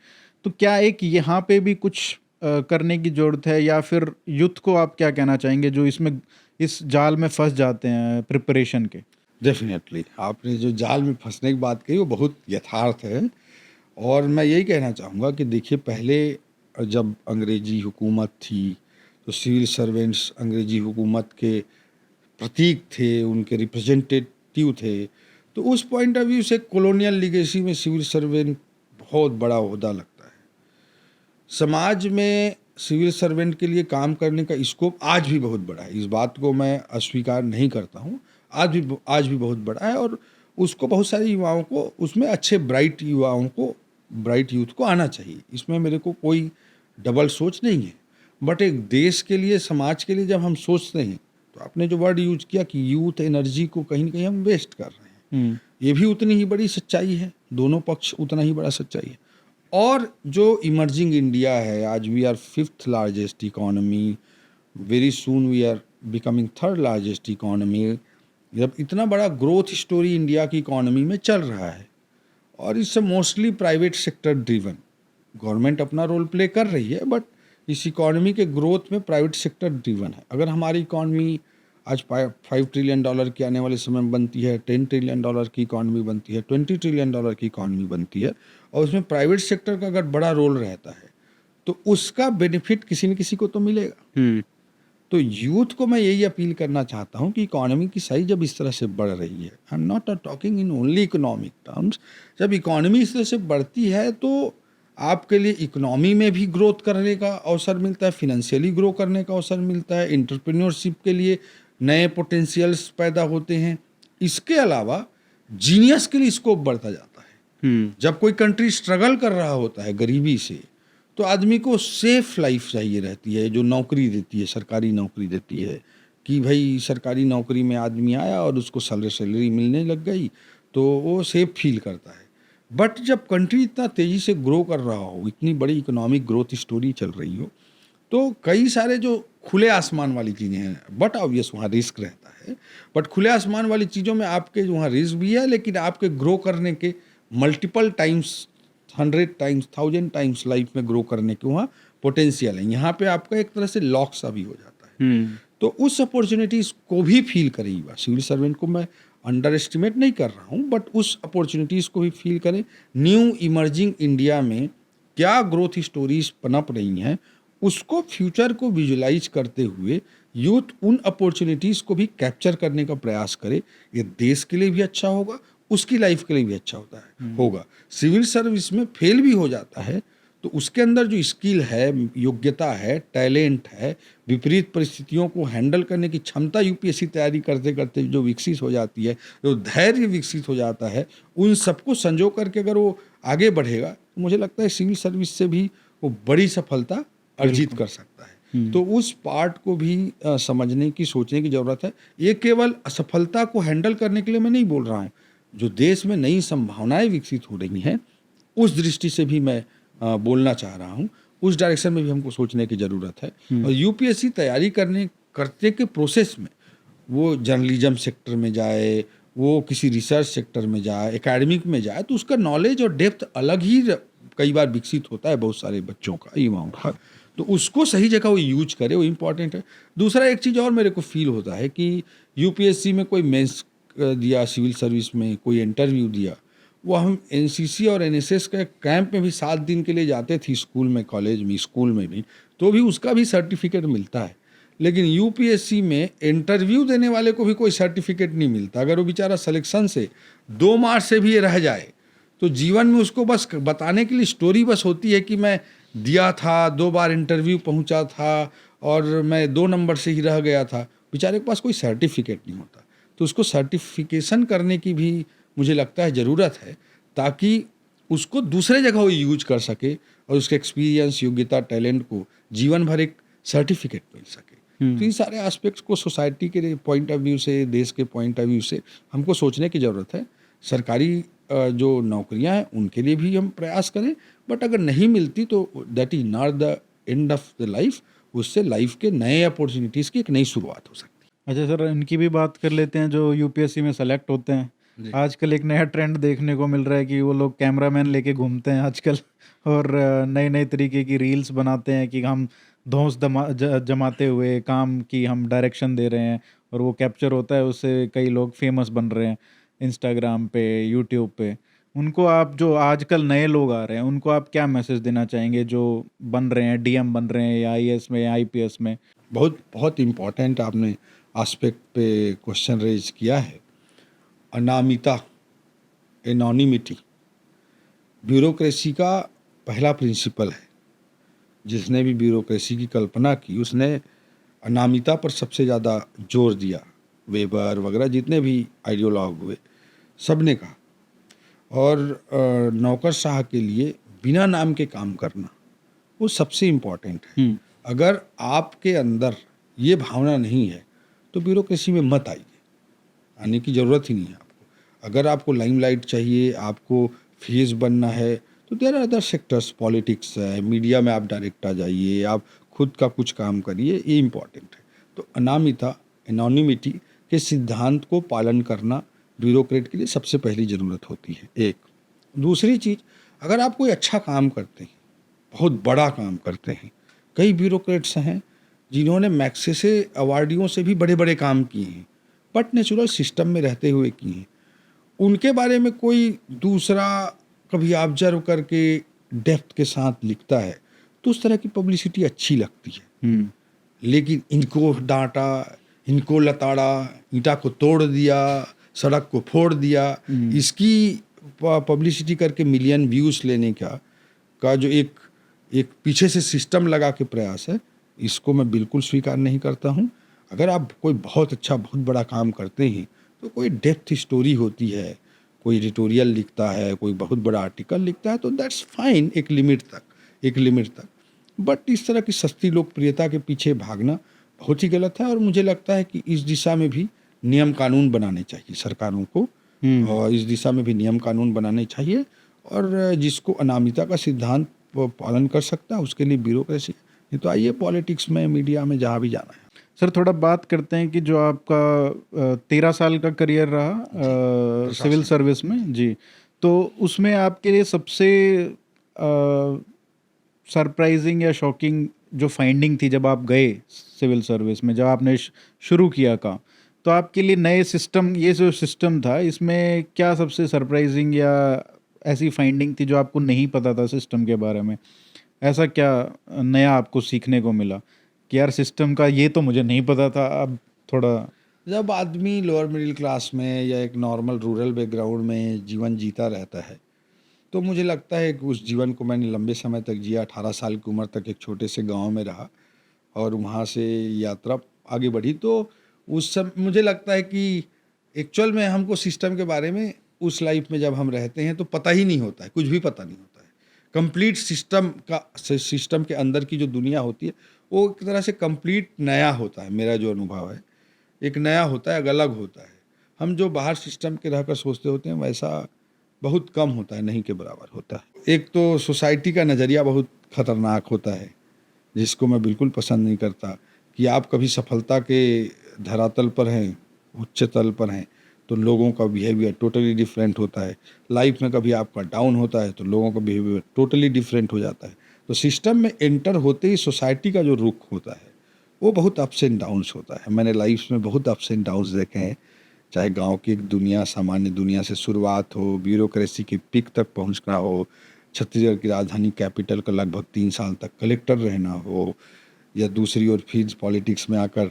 Speaker 1: तो क्या एक यहाँ पे भी कुछ करने की ज़रूरत है, या फिर यूथ को आप क्या कहना चाहेंगे जो इसमें इस जाल में फंस जाते हैं प्रिपरेशन के?
Speaker 2: डेफिनेटली आपने जो जाल में फंसने की बात कही वो बहुत यथार्थ है। और मैं यही कहना चाहूँगा कि देखिए, पहले जब अंग्रेजी हुकूमत थी तो सिविल सर्वेंट्स अंग्रेजी हुकूमत के प्रतीक थे, उनके रिप्रेजेंटेटिव थे। तो उस पॉइंट ऑफ व्यू से कॉलोनियल लीगेसी में सिविल सर्वेंट बहुत बड़ा ओहदा लगता है। समाज में सिविल सर्वेंट के लिए काम करने का स्कोप आज भी बहुत बड़ा है, इस बात को मैं अस्वीकार नहीं करता हूँ। आज भी बहुत बड़ा है, और उसको बहुत सारे युवाओं को, उसमें अच्छे ब्राइट युवाओं को ब्राइट यूथ को आना चाहिए, इसमें मेरे को कोई डबल सोच नहीं है। बट एक देश के लिए, समाज के लिए जब हम सोचते हैं, तो आपने जो वर्ड यूज किया कि यूथ एनर्जी को कहीं ना कहीं हम वेस्ट कर रहे हैं, ये भी उतनी ही बड़ी सच्चाई है, दोनों पक्ष उतना ही बड़ा सच्चाई है। और जो इमर्जिंग इंडिया है, आज we are 5th largest economy, very soon we are becoming 3rd largest economy. जब इतना बड़ा ग्रोथ स्टोरी इंडिया की इकोनॉमी में चल रहा है, और इससे mostly private sector driven, government अपना रोल प्ले कर रही है, बट इस इकोनॉमी के ग्रोथ में प्राइवेट सेक्टर ड्रिवन है। अगर हमारी इकोनॉमी आज $5 ट्रिलियन की आने वाले समय में बनती है, $10 ट्रिलियन की इकोनॉमी बनती है, $20 ट्रिलियन की इकोनॉमी बनती है, और उसमें प्राइवेट सेक्टर का अगर बड़ा रोल रहता है, तो उसका बेनिफिट किसी न किसी को तो मिलेगा। तो यूथ को मैं यही अपील करना चाहता हूँ कि इकोनॉमी की साइज जब इस तरह से बढ़ रही है, I am not talking in only economic terms, जब इकोनॉमी इस तरह से बढ़ती है तो आपके लिए इकोनॉमी में भी ग्रोथ करने का अवसर मिलता है, फिनेंशियली ग्रो करने का अवसर मिलता है, एंटरप्रेन्योरशिप के लिए नए पोटेंशियल्स पैदा होते हैं। इसके अलावा जीनियस के लिए स्कोप बढ़ता जाता है। जब कोई कंट्री स्ट्रगल कर रहा होता है गरीबी से, तो आदमी को सेफ लाइफ चाहिए रहती है, जो नौकरी देती है, सरकारी नौकरी देती है, कि भाई सरकारी नौकरी में आदमी आया और उसको सैलरी मिलने लग गई, तो वो सेफ फील करता है। बट जब कंट्री इतना तेज़ी से ग्रो कर रहा हो, इतनी बड़ी इकोनॉमिक ग्रोथ स्टोरी चल रही हो, तो कई सारे जो खुले आसमान वाली चीज़ें हैं, बट ऑब्वियस वहाँ रिस्क रहता है, बट खुले आसमान वाली चीज़ों में आपके वहाँ रिस्क भी है, लेकिन आपके ग्रो करने के multiple times, 100 times, 1000 times life में ग्रो करने के वहाँ पोटेंशियल है। यहाँ पे आपका एक तरह से लॉक सा भी हो जाता है। तो उस अपॉर्चुनिटीज़ को भी फील करें। युवा सिविल सर्वेंट को मैं अंडर एस्टिमेट नहीं कर रहा हूँ, बट उस अपॉर्चुनिटीज़ को भी फील करें। न्यू इमर्जिंग इंडिया में क्या ग्रोथ स्टोरीज पनप रही हैं, उसको फ्यूचर को विजुलाइज करते हुए यूथ उन अपॉर्चुनिटीज़ को भी कैप्चर करने का प्रयास करे। ये देश के लिए भी अच्छा होगा, उसकी लाइफ के लिए भी अच्छा होगा। सिविल सर्विस में फेल भी हो जाता है तो उसके अंदर जो स्किल है, योग्यता है, टैलेंट है, विपरीत परिस्थितियों को हैंडल करने की क्षमता यूपीएससी तैयारी करते करते जो विकसित हो जाती है, जो धैर्य विकसित हो जाता है, उन सबको संजो करके अगर वो आगे बढ़ेगा, तो मुझे लगता है सिविल सर्विस से भी वो बड़ी सफलता अर्जित कर सकता है। तो उस पार्ट को भी समझने की, सोचने की ज़रूरत है। ये केवल असफलता को हैंडल करने के लिए मैं नहीं बोल रहा हूँ, जो देश में नई संभावनाएं विकसित हो रही हैं, उस दृष्टि से भी मैं बोलना चाह रहा हूँ। उस डायरेक्शन में भी हमको सोचने की ज़रूरत है। और यूपीएससी तैयारी करते के प्रोसेस में वो जर्नलिज्म सेक्टर में जाए, वो किसी रिसर्च सेक्टर में जाए, एकेडमिक में जाए, तो उसका नॉलेज और डेप्थ अलग ही कई बार विकसित होता है बहुत सारे बच्चों का, युवाओं का। तो उसको सही जगह वो यूज करे, वो इम्पॉर्टेंट है। दूसरा एक चीज़ और मेरे को फील होता है कि यूपीएससी में कोई मेंस दिया, सिविल सर्विस में कोई इंटरव्यू दिया, वो हम एनसीसी और एनएसएस के कैंप में भी 7 दिन के लिए जाते थे, स्कूल में, कॉलेज में, स्कूल में भी, तो भी उसका भी सर्टिफिकेट मिलता है। लेकिन यूपीएससी में इंटरव्यू देने वाले को भी कोई सर्टिफिकेट नहीं मिलता। अगर वो बेचारा सिलेक्शन से 2 मार्क्स से भी रह जाए, तो जीवन में उसको बस बताने के लिए स्टोरी बस होती है कि मैं दिया था, 2 बार इंटरव्यू पहुंचा था और मैं 2 नंबर से ही रह गया था। बेचारे के पास कोई सर्टिफिकेट नहीं होता। तो उसको सर्टिफिकेशन करने की भी मुझे लगता है ज़रूरत है, ताकि उसको दूसरे जगह वो यूज कर सके और उसके एक्सपीरियंस, योग्यता, टैलेंट को जीवन भर एक सर्टिफिकेट मिल सके। तो इन सारे एस्पेक्ट्स को सोसाइटी के पॉइंट ऑफ व्यू से, देश के पॉइंट ऑफ व्यू से हमको सोचने की ज़रूरत है। सरकारी जो नौकरियां हैं उनके लिए भी हम प्रयास करें, बट अगर नहीं मिलती तो that is not the end of the life. उससे लाइफ के नए अपॉर्चुनिटीज़ की एक नई शुरुआत हो सकती है।
Speaker 1: अच्छा सर, इनकी भी बात कर लेते हैं जो यूपीएससी में सेलेक्ट होते हैं। आजकल एक नया ट्रेंड देखने को मिल रहा है कि वो लोग कैमरामैन लेके घूमते हैं आजकल, और नए नए तरीके की रील्स बनाते हैं कि हम धौंस जमाते हुए काम की हम डायरेक्शन दे रहे हैं, और वो कैप्चर होता है, उससे कई लोग फेमस बन रहे हैं इंस्टाग्राम पे, यूट्यूब पे। उनको आप, जो आजकल नए लोग आ रहे हैं, उनको आप क्या मैसेज देना चाहेंगे जो बन रहे हैं, डीएम बन रहे हैं या आईएएस में या आईपीएस में?
Speaker 2: बहुत बहुत इम्पॉर्टेंट आपने एस्पेक्ट पे क्वेश्चन रेज किया है। अनामिता, एनोनिमिटी ब्यूरोक्रेसी का पहला प्रिंसिपल है। जिसने भी ब्यूरोक्रेसी की कल्पना की, उसने अनामिता पर सबसे ज़्यादा जोर दिया। वेबर वगैरह जितने भी आइडियोलॉग हुए, सब ने कहा और नौकरशाह के लिए बिना नाम के काम करना वो सबसे इम्पोर्टेंट है। अगर आपके अंदर ये भावना नहीं है तो ब्यूरोक्रेसी में मत आइए, आने की ज़रूरत ही नहीं है आपको। अगर आपको लाइमलाइट चाहिए, आपको फेस बनना है, तो there are other sectors, politics है, मीडिया में आप डायरेक्ट आ जाइए, आप खुद का कुछ काम करिए, ये इम्पॉर्टेंट है। तो अनामिता, एनोनिमिटी के सिद्धांत को पालन करना ब्यूरोक्रेट के लिए सबसे पहली ज़रूरत होती है। एक दूसरी चीज़, अगर आप कोई अच्छा काम करते हैं, बहुत बड़ा काम करते हैं, कई ब्यूरोक्रेट्स हैं जिन्होंने मैग्सेसे अवार्डियों से भी बड़े बड़े काम किए हैं, बट नेचुरल सिस्टम में रहते हुए किए हैं। उनके बारे में कोई दूसरा कभी ऑब्जर्व करके डेप्थ के साथ लिखता है तो उस तरह की पब्लिसिटी अच्छी लगती है। लेकिन इनको डांटा, इनको लताड़ा, ईंटा को तोड़ दिया, सड़क को फोड़ दिया, इसकी पब्लिसिटी करके मिलियन व्यूज़ लेने का जो एक पीछे से सिस्टम लगा के प्रयास है, इसको मैं बिल्कुल स्वीकार नहीं करता हूँ। अगर आप कोई बहुत अच्छा, बहुत बड़ा काम करते हैं तो कोई डेप्थ स्टोरी होती है, कोई एडिटोरियल लिखता है, कोई बहुत बड़ा आर्टिकल लिखता है, तो दैट्स फाइन एक लिमिट तक। बट इस तरह की सस्ती लोकप्रियता के पीछे भागना बहुत ही गलत है। और मुझे लगता है कि इस दिशा में भी नियम कानून बनाने चाहिए सरकारों को, और इस दिशा में भी नियम कानून बनाने चाहिए। और जिसको अनामिता का सिद्धांत पालन कर सकता है उसके लिए ब्यूरोक्रेसी, नहीं तो आइए पॉलिटिक्स में, मीडिया में, जहाँ भी जाना है।
Speaker 1: सर थोड़ा बात करते हैं कि जो आपका 13 साल का करियर रहा सिविल सर्विस में जी, तो उसमें आपके लिए सबसे सरप्राइजिंग या शॉकिंग जो फाइंडिंग थी जब आप गए सिविल सर्विस में, जब आपने शुरू किया का, तो आपके लिए नए सिस्टम, ये जो सिस्टम था, इसमें क्या सबसे सरप्राइजिंग या ऐसी फाइंडिंग थी जो आपको नहीं पता था सिस्टम के बारे में? ऐसा क्या नया आपको सीखने को मिला कि यार सिस्टम का ये तो मुझे नहीं पता था? अब थोड़ा
Speaker 2: जब आदमी लोअर मिडिल क्लास में या एक नॉर्मल रूरल बैकग्राउंड में जीवन जीता रहता है तो मुझे लगता है कि उस जीवन को मैंने लंबे समय तक जिया। 18 साल की उम्र तक एक छोटे से गांव में रहा और वहाँ से यात्रा आगे बढ़ी। तो उस सब मुझे लगता है कि एक्चुअल में हमको सिस्टम के बारे में उस लाइफ में जब हम रहते हैं तो पता ही नहीं होता है, कुछ भी पता नहीं होता है। कंप्लीट सिस्टम के अंदर की जो दुनिया होती है वो एक तरह से कंप्लीट नया होता है। मेरा जो अनुभव है एक नया होता है, अलग होता है। हम जो बाहर सिस्टम के रहकर सोचते होते हैं वैसा बहुत कम होता है, नहीं के बराबर होता है। एक तो सोसाइटी का नज़रिया बहुत खतरनाक होता है जिसको मैं बिल्कुल पसंद नहीं करता, कि आप कभी सफलता के धरातल पर हैं, उच्च तल पर हैं, तो लोगों का बिहेवियर टोटली डिफरेंट होता है। लाइफ में कभी आपका डाउन होता है तो लोगों का बिहेवियर टोटली डिफरेंट हो जाता है। तो सिस्टम में एंटर होते ही सोसाइटी का जो रुख होता है वो बहुत अप्स एंड डाउन्स होता है। मैंने लाइफ में बहुत अप्स एंड डाउन्स देखे हैं, चाहे गांव की एक दुनिया, सामान्य दुनिया से शुरुआत हो, ब्यूरोक्रेसी की पीक तक पहुंचना हो, छत्तीसगढ़ की राजधानी कैपिटल का लगभग 3 साल तक कलेक्टर रहना हो, या दूसरी ओर फिर पॉलिटिक्स में आकर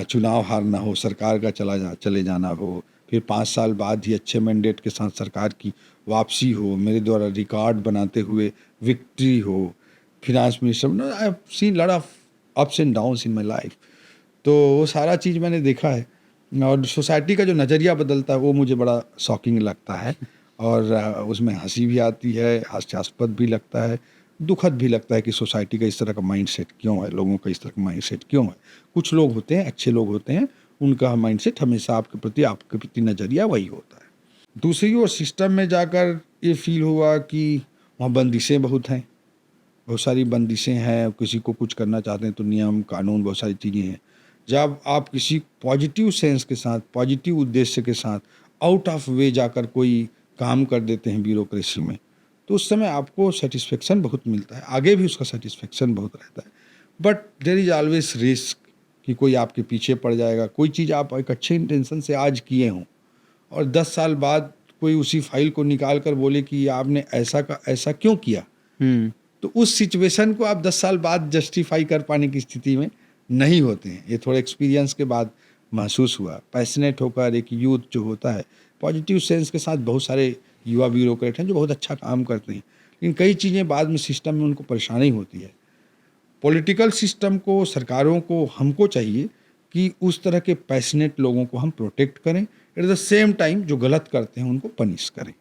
Speaker 2: चुनाव हारना हो, सरकार का चले जाना हो, फिर 5 साल बाद ही अच्छे मैंडेट के साथ सरकार की वापसी हो, मेरे द्वारा रिकॉर्ड बनाते हुए विक्ट्री हो, finance minister. I have seen lot of ups and downs in my life. तो वो सारा चीज़ मैंने देखा है। और सोसाइटी का जो नज़रिया बदलता है वो मुझे बड़ा शॉकिंग लगता है। और उसमें हंसी भी आती है, हास्यास्पद भी लगता है, दुखद भी लगता है कि सोसाइटी का इस तरह का माइंडसेट क्यों है, लोगों का इस तरह का माइंडसेट क्यों है। कुछ लोग होते हैं, अच्छे लोग होते हैं, उनका माइंडसेट हमेशा आपके प्रति नज़रिया वही होता है। दूसरी ओर सिस्टम में जाकर ये फील हुआ कि वहाँ बंदिशें बहुत हैं, बहुत सारी बंदिशें हैं। किसी को कुछ करना चाहते हैं तो नियम कानून बहुत सारी चीज़ें हैं। जब आप किसी पॉजिटिव सेंस के साथ, पॉजिटिव उद्देश्य के साथ आउट ऑफ वे जाकर कोई काम कर देते हैं ब्यूरोक्रेसी में, तो उस समय आपको सेटिस्फेक्शन बहुत मिलता है, आगे भी उसका सेटिस्फेक्शन बहुत रहता है। But there is always risk कि कोई आपके पीछे पड़ जाएगा। कोई चीज़ आप एक अच्छे इंटेंशन से आज किए हों और 10 साल बाद कोई उसी फाइल को निकाल कर बोले कि आपने ऐसा का ऐसा क्यों किया, तो उस सिचुएशन को आप 10 साल बाद जस्टिफाई कर पाने की स्थिति में नहीं होते हैं। ये थोड़ा एक्सपीरियंस के बाद महसूस हुआ। पैशनेट होकर एक यूथ जो होता है, पॉजिटिव सेंस के साथ बहुत सारे युवा ब्यूरोक्रेट हैं जो बहुत अच्छा काम करते हैं, लेकिन कई चीज़ें बाद में सिस्टम में उनको परेशानी होती है। पॉलिटिकल सिस्टम को, सरकारों को, हमको चाहिए कि उस तरह के पैशनेट लोगों को हम प्रोटेक्ट करें, एट द सेम टाइम जो गलत करते हैं उनको पनिश करें।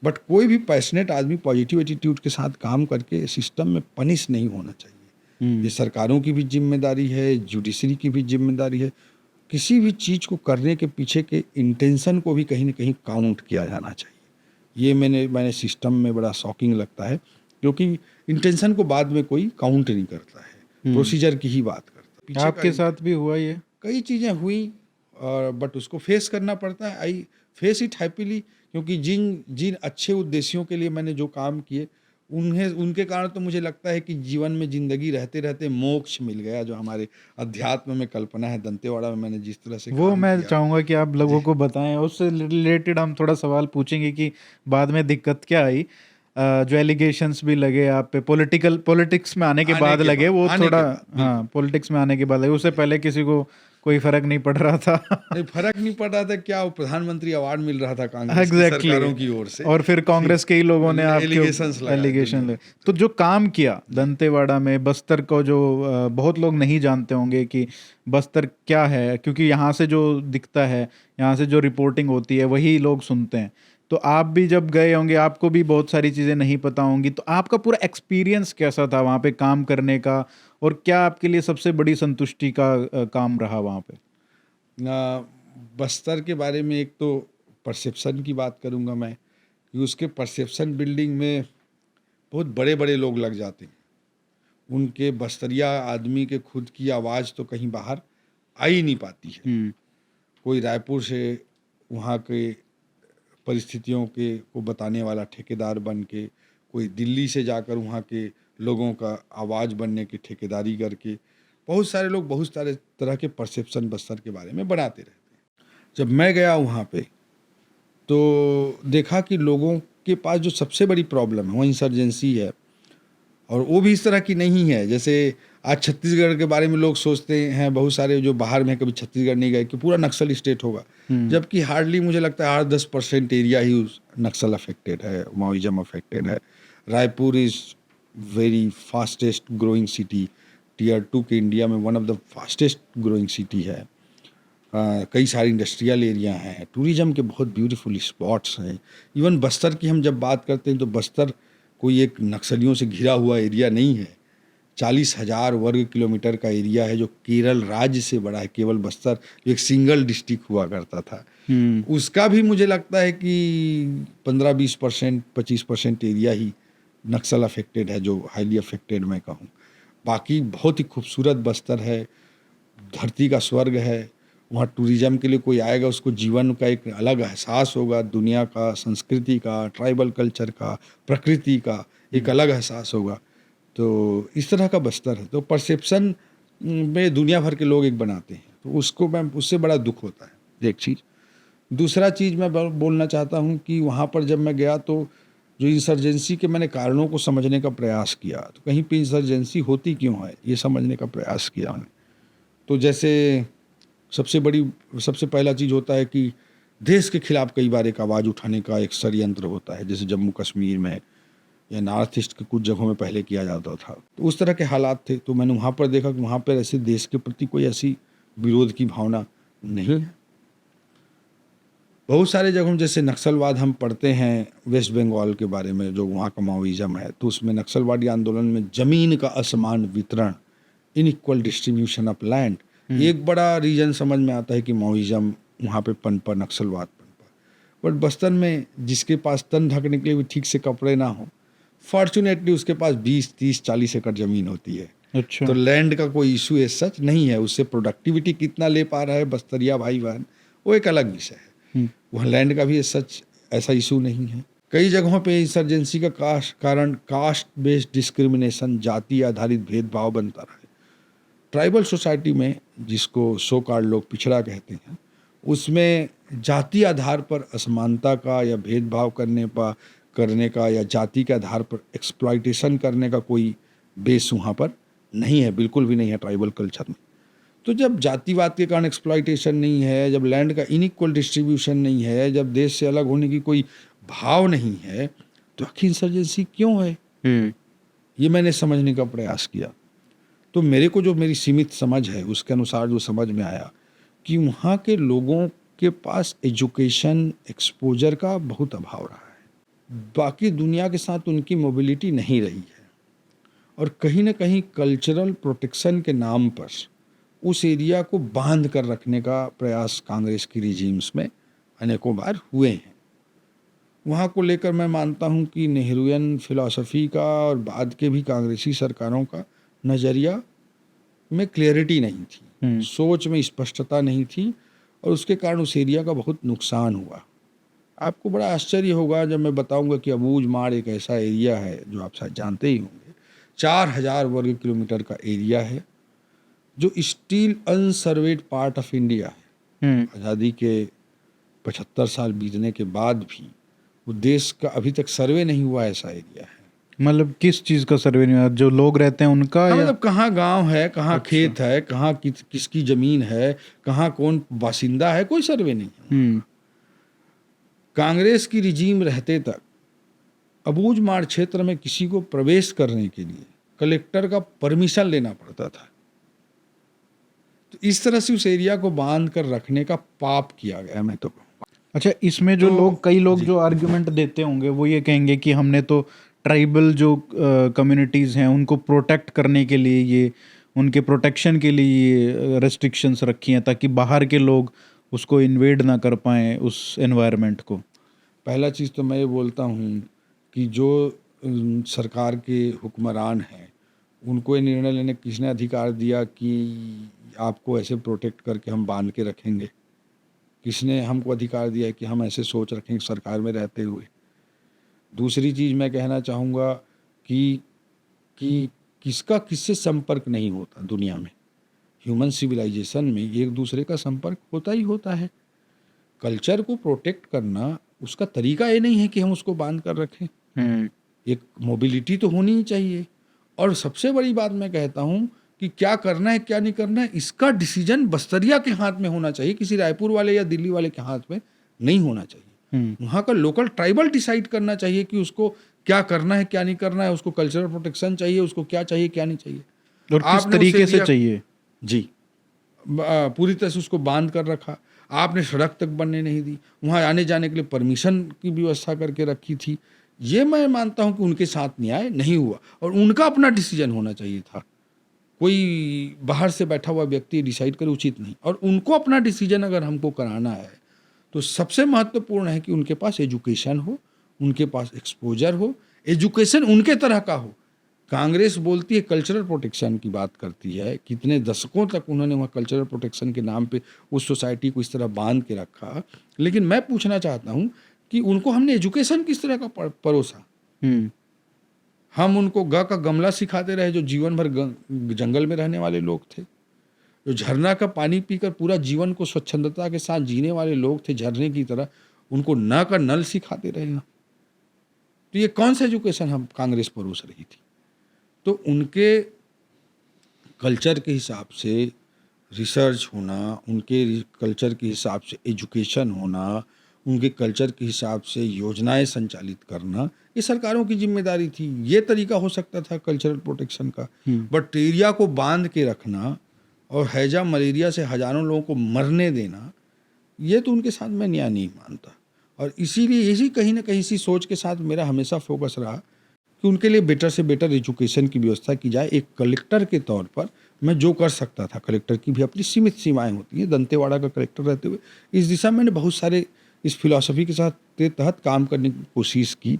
Speaker 2: बट कोई भी पैशनेट आदमी पॉजिटिव एटीट्यूड के साथ काम करके सिस्टम में पनिश नहीं होना चाहिए। ये सरकारों की भी जिम्मेदारी है, जुडिशरी की भी जिम्मेदारी है। किसी भी चीज़ को करने के पीछे के इंटेंशन को भी कहीं ना कहीं काउंट किया जाना चाहिए। ये मैंने सिस्टम में बड़ा शॉकिंग लगता है, क्योंकि इंटेंशन को बाद में कोई काउंट नहीं करता है, प्रोसीजर की ही बात करता है। पीछे
Speaker 1: आपके साथ भी हुआ ये?
Speaker 2: कई चीज़ें हुई, और बट उसको फेस करना पड़ता है। आई फेस इट हैप्पीली, क्योंकि जिन जिन अच्छे उद्देश्यों के लिए मैंने जो काम किए, उनके कारण तो मुझे लगता है कि जीवन में ज़िंदगी रहते रहते मोक्ष मिल गया, जो हमारे अध्यात्म में कल्पना है। दंतेवाड़ा में मैंने जिस तरह से
Speaker 1: वो
Speaker 2: काम
Speaker 1: मैं
Speaker 2: किया,
Speaker 1: चाहूँगा कि आप लोगों को बताएं, उससे रिलेटेड हम थोड़ा सवाल पूछेंगे कि बाद में दिक्कत क्या आई। जो एलिगेशंस भी लगे आप पे, पॉलिटिक्स में आने के बाद लगे, वो थोड़ा, हाँ, पॉलिटिक्स में आने के बाद लगे, उससे पहले किसी को कोई फर्क नहीं पड़ रहा था।
Speaker 2: नहीं, फर्क नहीं पड़ रहा था क्या, वो प्रधानमंत्री अवार्ड मिल रहा था कांग्रेस की
Speaker 1: एग्जैक्टली
Speaker 2: सरकारों की ओर से,
Speaker 1: और फिर कांग्रेस के ही लोगों ने आपके
Speaker 2: एलिगेशंस लगाए
Speaker 1: एलिगेशन
Speaker 2: दुनिया।
Speaker 1: लगे। तो जो काम किया दंतेवाड़ा में, बस्तर को जो बहुत लोग नहीं जानते होंगे कि बस्तर क्या है, क्योंकि यहाँ से जो दिखता है, यहाँ से जो रिपोर्टिंग होती है, वही लोग सुनते हैं। तो आप भी जब गए होंगे, आपको भी बहुत सारी चीज़ें नहीं पता होंगी, तो आपका पूरा एक्सपीरियंस कैसा था वहाँ पे काम करने का, और क्या आपके लिए सबसे बड़ी संतुष्टि का काम रहा वहाँ पे?
Speaker 2: बस्तर के बारे में एक तो परसेप्शन की बात करूंगा मैं, कि उसके परसेप्शन बिल्डिंग में बहुत बड़े बड़े लोग लग जाते हैं। उनके बस्तरिया आदमी के खुद की आवाज़ तो कहीं बाहर आ ही नहीं पाती है। कोई रायपुर से वहाँ के परिस्थितियों के को बताने वाला ठेकेदार बन के, कोई दिल्ली से जाकर वहाँ के लोगों का आवाज़ बनने की ठेकेदारी करके, बहुत सारे लोग बहुत सारे तरह के परसेप्शन बस्तर के बारे में बनाते रहते हैं। जब मैं गया वहाँ पे, तो देखा कि लोगों के पास जो सबसे बड़ी प्रॉब्लम है वो इंसर्जेंसी है, और वो भी इस तरह की नहीं है जैसे आज छत्तीसगढ़ के बारे में लोग सोचते हैं, बहुत सारे जो बाहर में कभी छत्तीसगढ़ नहीं गए, कि पूरा नक्सल स्टेट होगा, जबकि हार्डली मुझे लगता है 8-10% एरिया ही उस नक्सल अफेक्टेड है, माओइज्म अफेक्टेड है। Raipur is very fastest growing city, tier 2 के इंडिया में one of the fastest growing city है। कई सारे इंडस्ट्रियल एरिया हैं, टूरिज्म के बहुत ब्यूटीफुल स्पॉट्स हैं। इवन बस्तर की हम जब बात करते हैं तो बस्तर कोई एक नक्सलियों से घिरा हुआ एरिया नहीं है। 40,000 वर्ग किलोमीटर का एरिया है, जो केरल राज्य से बड़ा है। केवल बस्तर एक सिंगल डिस्ट्रिक्ट हुआ करता था, उसका भी मुझे लगता है कि 15-20%, 25% एरिया ही नक्सल अफेक्टेड है, जो हाईली अफेक्टेड मैं कहूँ। बाकी बहुत ही खूबसूरत बस्तर है, धरती का स्वर्ग है। वहाँ टूरिज्म के लिए कोई आएगा, उसको जीवन का एक अलग एहसास होगा, दुनिया का, संस्कृति का, ट्राइबल कल्चर का, प्रकृति का एक अलग एहसास होगा। तो इस तरह का बस्तर है। तो परसेप्शन में दुनिया भर के लोग एक बनाते हैं, तो उसको मैं उससे बड़ा दुख होता है, एक चीज़। दूसरा चीज़ मैं बोलना चाहता हूँ कि वहाँ पर जब मैं गया तो जो इंसर्जेंसी के मैंने कारणों को समझने का प्रयास किया, तो कहीं पे इंसर्जेंसी होती क्यों है ये समझने का प्रयास किया मैंने। तो जैसे सबसे पहला चीज़ होता है कि देश के खिलाफ कई बार एक आवाज़ उठाने का एक षड्यंत्र होता है, जैसे जम्मू कश्मीर में या नॉर्थ ईस्ट के कुछ जगहों में पहले किया जाता था। तो उस तरह के हालात थे। तो मैंने वहाँ पर देखा कि वहाँ पर ऐसे देश के प्रति कोई ऐसी विरोध की भावना नहीं है। बहुत सारे जगहों जैसे नक्सलवाद हम पढ़ते हैं वेस्ट बंगाल के बारे में, जो वहाँ का माओइज्म है, तो उसमें नक्सलवादी आंदोलन में ज़मीन का असमान वितरण, इनइक्वल डिस्ट्रीब्यूशन ऑफ लैंड, एक बड़ा रीजन समझ में आता है कि माओइज्म वहाँ पे पनपा, नक्सलवाद पनपा। बट बस्तर में जिसके पास तन ढकने के लिए भी ठीक से कपड़े ना हो, फॉर्चुनेटली उसके पास 20, 30, 40 एकड़ ज़मीन होती है।
Speaker 1: अच्छा।
Speaker 2: तो लैंड का कोई इशू एज सच नहीं है। उससे प्रोडक्टिविटी कितना ले पा रहा है बस्तरिया भाई बहन, वो एक अलग विषय है। वहाँ लैंड का भी एज सच ऐसा इशू नहीं है। कई जगहों पे इंसर्जेंसी का कारण कास्ट बेस्ड डिस्क्रिमिनेशन, जाति आधारित भेदभाव बनता रहा है। ट्राइबल सोसाइटी में, जिसको सो कॉल्ड लोग पिछड़ा कहते हैं, उसमें जाति आधार पर असमानता का या भेदभाव करने का या जाति के आधार पर एक्सप्लॉइटेशन करने का कोई बेस वहाँ पर नहीं है, बिल्कुल भी नहीं है ट्राइबल कल्चर में। तो जब जातिवाद के कारण एक्सप्लॉइटेशन नहीं है, जब लैंड का इनइक्वल डिस्ट्रीब्यूशन नहीं है, जब देश से अलग होने की कोई भाव नहीं है, तो आखिर इंसर्जेंसी क्यों है? ये मैंने समझने का प्रयास किया। तो मेरे को जो मेरी सीमित समझ है उसके अनुसार जो समझ में आया कि वहाँ के लोगों के पास एजुकेशन एक्सपोजर का बहुत अभाव रहा है। बाकी दुनिया के साथ उनकी मोबिलिटी नहीं रही है, और कहीं ना कहीं कल्चरल प्रोटेक्शन के नाम पर उस एरिया को बांध कर रखने का प्रयास कांग्रेस की रिजीम्स में अनेकों बार हुए हैं। वहाँ को लेकर मैं मानता हूँ कि नेहरूयन फिलॉसफी का और बाद के भी कांग्रेसी सरकारों का नज़रिया में क्लियरिटी नहीं थी, सोच में स्पष्टता नहीं थी, और उसके कारण उस एरिया का बहुत नुकसान हुआ। आपको बड़ा आश्चर्य होगा जब मैं बताऊंगा कि अबूझ माड़ एक ऐसा एरिया है जो आप शायद जानते ही होंगे, 4000 वर्ग किलोमीटर का एरिया है, जो still unserved part of India है। आज़ादी के 75 साल बीतने के बाद भी वो देश का अभी तक सर्वे नहीं हुआ ऐसा एरिया है।
Speaker 1: मतलब किस चीज़ का सर्वे नहीं हुआ? जो लोग रहते हैं उनका, या
Speaker 2: मतलब कहाँ गांव है, कहाँ खेत है, कहाँ किसकी जमीन है, कहाँ कौन बासिंदा है, कोई सर्वे नहीं है। कांग्रेस की रिजीम रहते तक अबूझ माड़ क्षेत्र में किसी को प्रवेश करने के लिए कलेक्टर का परमिशन लेना पड़ता था। तो इस तरह से उस एरिया को बांध कर रखने का पाप किया गया। मैं तो
Speaker 1: अच्छा, इसमें जो कई लोग जो आर्ग्यूमेंट देते होंगे वो ये कहेंगे कि हमने तो ट्राइबल जो कम्युनिटीज़ हैं उनको प्रोटेक्ट करने के लिए, ये उनके प्रोटेक्शन के लिए ये रेस्ट्रिक्शंस रखी हैं ताकि बाहर के लोग उसको इन्वेड ना कर पाएँ उस एनवायरनमेंट को।
Speaker 2: पहला चीज़ तो मैं ये बोलता हूँ कि जो सरकार के हुक्मरान हैं उनको ये निर्णय लेने किसने अधिकार दिया कि आपको ऐसे प्रोटेक्ट करके हम बांध के रखेंगे? किसने हमको अधिकार दिया है कि हम ऐसे सोच रखेंगे सरकार में रहते हुए? दूसरी चीज़ मैं कहना चाहूँगा कि किसका किससे संपर्क नहीं होता दुनिया में। ह्यूमन सिविलाइजेशन में एक दूसरे का संपर्क होता ही होता है। कल्चर को प्रोटेक्ट करना उसका तरीका ये नहीं है कि हम उसको बांध कर रखें। एक मोबिलिटी तो होनी ही चाहिए। और सबसे बड़ी बात मैं कहता हूँ कि क्या करना है क्या नहीं करना है, इसका डिसीजन बस्तरिया के हाथ में होना चाहिए, किसी रायपुर वाले या दिल्ली वाले के हाथ में नहीं होना चाहिए। वहाँ का लोकल ट्राइबल डिसाइड करना चाहिए कि उसको क्या करना है क्या नहीं करना है, उसको कल्चरल प्रोटेक्शन चाहिए, उसको क्या चाहिए क्या नहीं चाहिए,
Speaker 1: और किस तरीके से चाहिए।
Speaker 2: जी, पूरी तरह से उसको बांध कर रखा। आपने सड़क तक बनने नहीं दी, वहाँ आने जाने के लिए परमिशन की व्यवस्था करके रखी थी। ये मैं मानता हूँ कि उनके साथ न्याय नहीं हुआ, और उनका अपना डिसीजन होना चाहिए था। कोई बाहर से बैठा हुआ व्यक्ति डिसाइड करे उचित नहीं। और उनको अपना डिसीजन अगर हमको कराना है तो सबसे महत्वपूर्ण है कि उनके पास एजुकेशन हो, उनके पास एक्सपोजर हो, एजुकेशन उनके तरह का हो। कांग्रेस बोलती है कल्चरल प्रोटेक्शन की बात करती है, कितने दशकों तक उन्होंने वहाँ कल्चरल प्रोटेक्शन के नाम पे उस सोसाइटी को इस तरह बांध के रखा। लेकिन मैं पूछना चाहता हूँ कि उनको हमने एजुकेशन किस तरह का परोसा? हम उनको ग का गमला सिखाते रहे, जो जीवन भर जंगल में रहने वाले लोग थे, जो झरना का पानी पीकर पूरा जीवन को स्वच्छंदता के साथ जीने वाले लोग थे, झरने की तरह, उनको न का नल सिखाते रहे। तो ये कौन सा एजुकेशन हम कांग्रेस परोस रही थी? तो उनके कल्चर के हिसाब से रिसर्च होना, उनके कल्चर के हिसाब से एजुकेशन होना, उनके कल्चर के हिसाब से योजनाएं संचालित करना, ये सरकारों की जिम्मेदारी थी। ये तरीका हो सकता था कल्चरल प्रोटेक्शन का। बट एरिया को बांध के रखना और हैजा मलेरिया से हजारों लोगों को मरने देना, ये तो उनके साथ मैं न्याय नहीं मानता। और इसीलिए इसी कहीं ना कहीं इसी सोच के साथ मेरा हमेशा फोकस रहा कि उनके लिए बेटर से बेटर एजुकेशन की व्यवस्था की जाए। एक कलेक्टर के तौर पर मैं जो कर सकता था, कलेक्टर की भी अपनी सीमित सीमाएं होती हैं, दंतेवाड़ा का कलेक्टर रहते हुए इस दिशा में मैंने बहुत सारे इस फिलॉसफी के साथ के तहत काम करने की कोशिश की।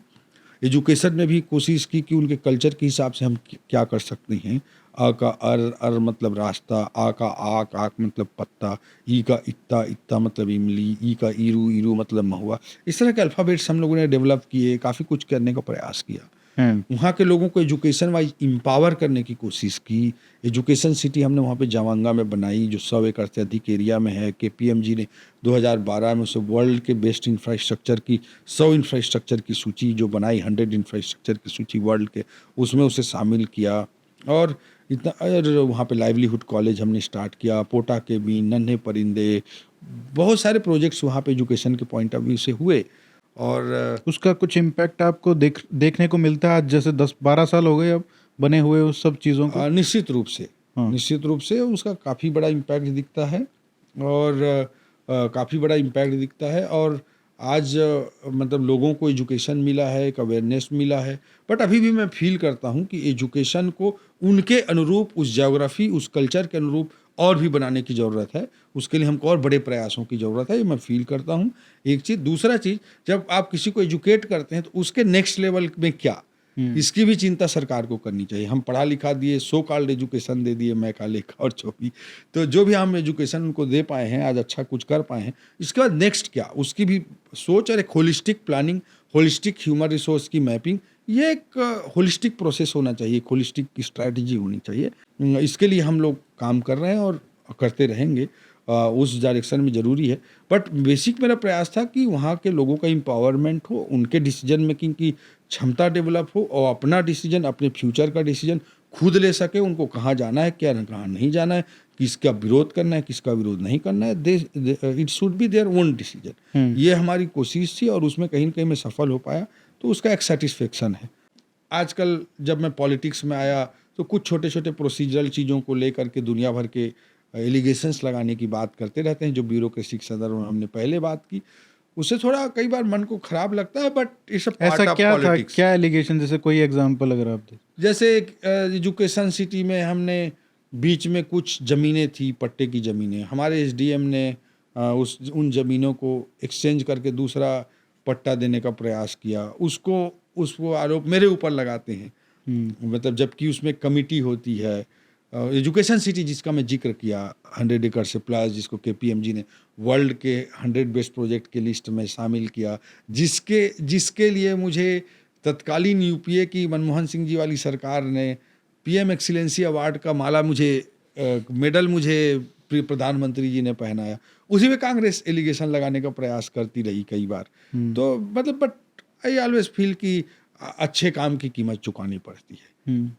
Speaker 2: एजुकेशन में भी कोशिश की कि उनके कल्चर के हिसाब से हम क्या कर सकते हैं। अ का अर मतलब रास्ता, आ का आक मतलब पत्ता, ई का इत्ता, इत्ता मतलब इमली, ई का ईरू, ईरू मतलब महुआ। इस तरह के अल्फ़ाबेट्स हम लोगों ने डेवलप किए, काफ़ी कुछ करने का प्रयास किया। वहाँ के लोगों को एजुकेशन वाइज एम्पावर करने की कोशिश की। एजुकेशन सिटी हमने वहाँ पे जावंगा में बनाई, जो 100 एकड़ से अधिक एरिया में है। KPMG ने 2012 में उसे वर्ल्ड के बेस्ट इंफ्रास्ट्रक्चर की 100 इंफ्रास्ट्रक्चर की सूची जो बनाई, 100 इंफ्रास्ट्रक्चर की सूची वर्ल्ड के, उसमें उसे शामिल किया। और इतना, और वहाँ पे लाइवलीहुड कॉलेज हमने स्टार्ट किया, पोटा के भी, नन्हे परिंदे, बहुत सारे प्रोजेक्ट्स वहाँ पे एजुकेशन के पॉइंट ऑफ व्यू से हुए। और
Speaker 1: उसका कुछ इम्पैक्ट आपको देखने को मिलता है आज, जैसे 10-12 साल हो गए अब बने हुए उस सब चीज़ों को?
Speaker 2: निश्चित रूप से निश्चित रूप से उसका काफ़ी बड़ा इम्पैक्ट दिखता है। और काफ़ी बड़ा इम्पैक्ट दिखता है। और आज मतलब लोगों को एजुकेशन मिला है, एक अवेयरनेस मिला है, बट अभी भी मैं फील करता हूँ कि एजुकेशन को उनके अनुरूप, उस ज्योग्राफी, उस कल्चर के अनुरूप और भी बनाने की ज़रूरत है। उसके लिए हमको और बड़े प्रयासों की ज़रूरत है, ये मैं फील करता हूँ। एक चीज़, दूसरा चीज़, जब आप किसी को एजुकेट करते हैं तो उसके नेक्स्ट लेवल में क्या, इसकी भी चिंता सरकार को करनी चाहिए। हम पढ़ा लिखा दिए, सो कॉल्ड एजुकेशन दे दिए, मैं का लेखा और जो भी, तो जो भी हम एजुकेशन उनको दे पाए हैं, आज अच्छा कुछ कर पाए हैं, इसके बाद नेक्स्ट क्या, उसकी भी सोच और एक holistic planning, holistic human resource की मैपिंग, ये एक होलिस्टिक प्रोसेस होना चाहिए, एक होलिस्टिक स्ट्रैटेजी होनी चाहिए। इसके लिए हम लोग काम कर रहे हैं और करते रहेंगे। उस डायरेक्शन में ज़रूरी है, बट बेसिक मेरा प्रयास था कि वहाँ के लोगों का एम्पावरमेंट हो, उनके डिसीजन मेकिंग की क्षमता डेवलप हो और अपना डिसीजन, अपने फ्यूचर का डिसीजन खुद ले सके। उनको कहाँ जाना है, क्या कहाँ नहीं जाना है, किसका विरोध करना है, किसका विरोध नहीं करना है, it should be their own decision. ये हमारी कोशिश थी और उसमें कहीं न कहीं मैं सफल हो पाया, तो उसका एक सेटिस्फेक्शन है। आजकल जब मैं पॉलिटिक्स में आया तो कुछ छोटे छोटे प्रोसीजरल चीज़ों को लेकर के दुनिया भर के एलिगेशंस लगाने की बात करते रहते हैं, जो ब्यूरोक्रेसी के संदर्भ में हमने पहले बात की, उससे थोड़ा कई बार मन को खराब लगता है, बट इट्स अ पार्ट
Speaker 1: ऐसा
Speaker 2: ऑफ
Speaker 1: क्या था,
Speaker 2: पॉलिटिक्स।
Speaker 1: क्या एलिगेशन, जैसे कोई एग्जांपल अगर आप दें?
Speaker 2: जैसे एजुकेशन सिटी में हमने बीच में कुछ ज़मीनें थी, पट्टे की ज़मीनें, हमारे एसडीएम ने उन ज़मीनों को एक्सचेंज करके दूसरा पट्टा देने का प्रयास किया। उसको आरोप मेरे ऊपर लगाते हैं, मतलब जबकि उसमें कमिटी होती है। एजुकेशन सिटी जिसका मैं जिक्र किया, 100 एकड़ से प्लस, जिसको केपीएमजी ने वर्ल्ड के 100 बेस्ट प्रोजेक्ट के लिस्ट में शामिल किया, जिसके लिए मुझे तत्कालीन यूपीए की मनमोहन सिंह जी वाली सरकार ने पीएम एक्सीलेंसी अवार्ड का माला मेडल मुझे प्रधानमंत्री जी ने पहनाया। उसी में कांग्रेस एलिगेशन लगाने का प्रयास करती रही कई बार। तो मतलब बट आई ऑलवेज फील कि अच्छे काम की कीमत चुकानी पड़ती है।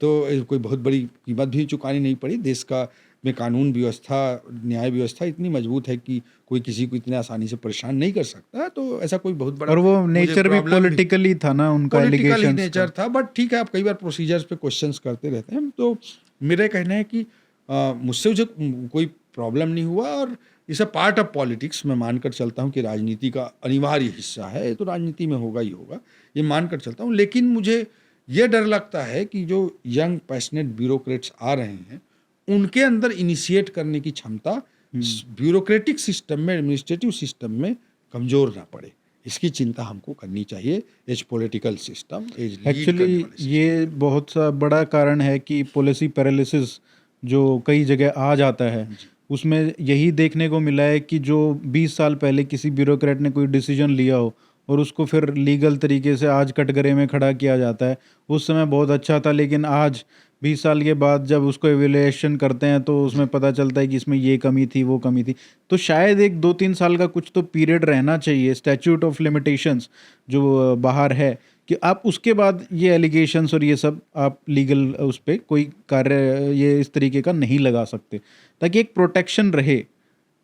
Speaker 2: तो कोई बहुत बड़ी कीमत भी चुकानी नहीं पड़ी। देश का में कानून व्यवस्था, न्याय व्यवस्था इतनी मजबूत है कि कोई किसी को इतने आसानी से परेशान नहीं कर सकता। तो ऐसा कोई बहुत बड़ा,
Speaker 1: और वो नेचर भी पॉलिटिकली था ना, उनका
Speaker 2: पॉलिटिकल
Speaker 1: एलिगेशन
Speaker 2: नेचर था। बट ठीक है, आप कई बार प्रोसीजर्स पे क्वेश्चंस करते रहते हैं। तो मेरा कहना है कि मुझसे कोई प्रॉब्लम नहीं हुआ, और इस अ पार्ट ऑफ पॉलिटिक्स। मैं मानकर चलता हूँ कि राजनीति का अनिवार्य हिस्सा है, तो राजनीति में होगा ही होगा, ये मानकर चलता हूँ। लेकिन मुझे ये डर लगता है कि जो यंग पैशनेट ब्यूरोक्रेट्स आ रहे हैं, उनके अंदर इनिशिएट करने की क्षमता ब्यूरोक्रेटिक सिस्टम में, एडमिनिस्ट्रेटिव सिस्टम में कमज़ोर ना पड़े। इसकी चिंता हमको करनी चाहिए। As political system, as lead
Speaker 1: actually
Speaker 2: करने वाले
Speaker 1: ये बहुत सा बड़ा कारण है कि पॉलिसी पैरालिसिस जो कई जगह आ जाता है, उसमें यही देखने को मिला है कि जो 20 साल पहले किसी ब्यूरोक्रेट ने कोई डिसीजन लिया हो और उसको फिर लीगल तरीके से आज कटघरे में खड़ा किया जाता है, उस समय बहुत अच्छा था, लेकिन आज 20 साल के बाद जब उसको एवेल्युएशन करते हैं तो उसमें पता चलता है कि इसमें ये कमी थी, वो कमी थी। तो शायद एक 2-3 साल का कुछ तो पीरियड रहना चाहिए, स्टैच्यूट ऑफ लिमिटेशंस जो बाहर है, कि आप उसके बाद ये एलिगेशंस और ये सब आप लीगल उस पे कोई कार्य ये इस तरीके का नहीं लगा सकते, ताकि एक प्रोटेक्शन रहे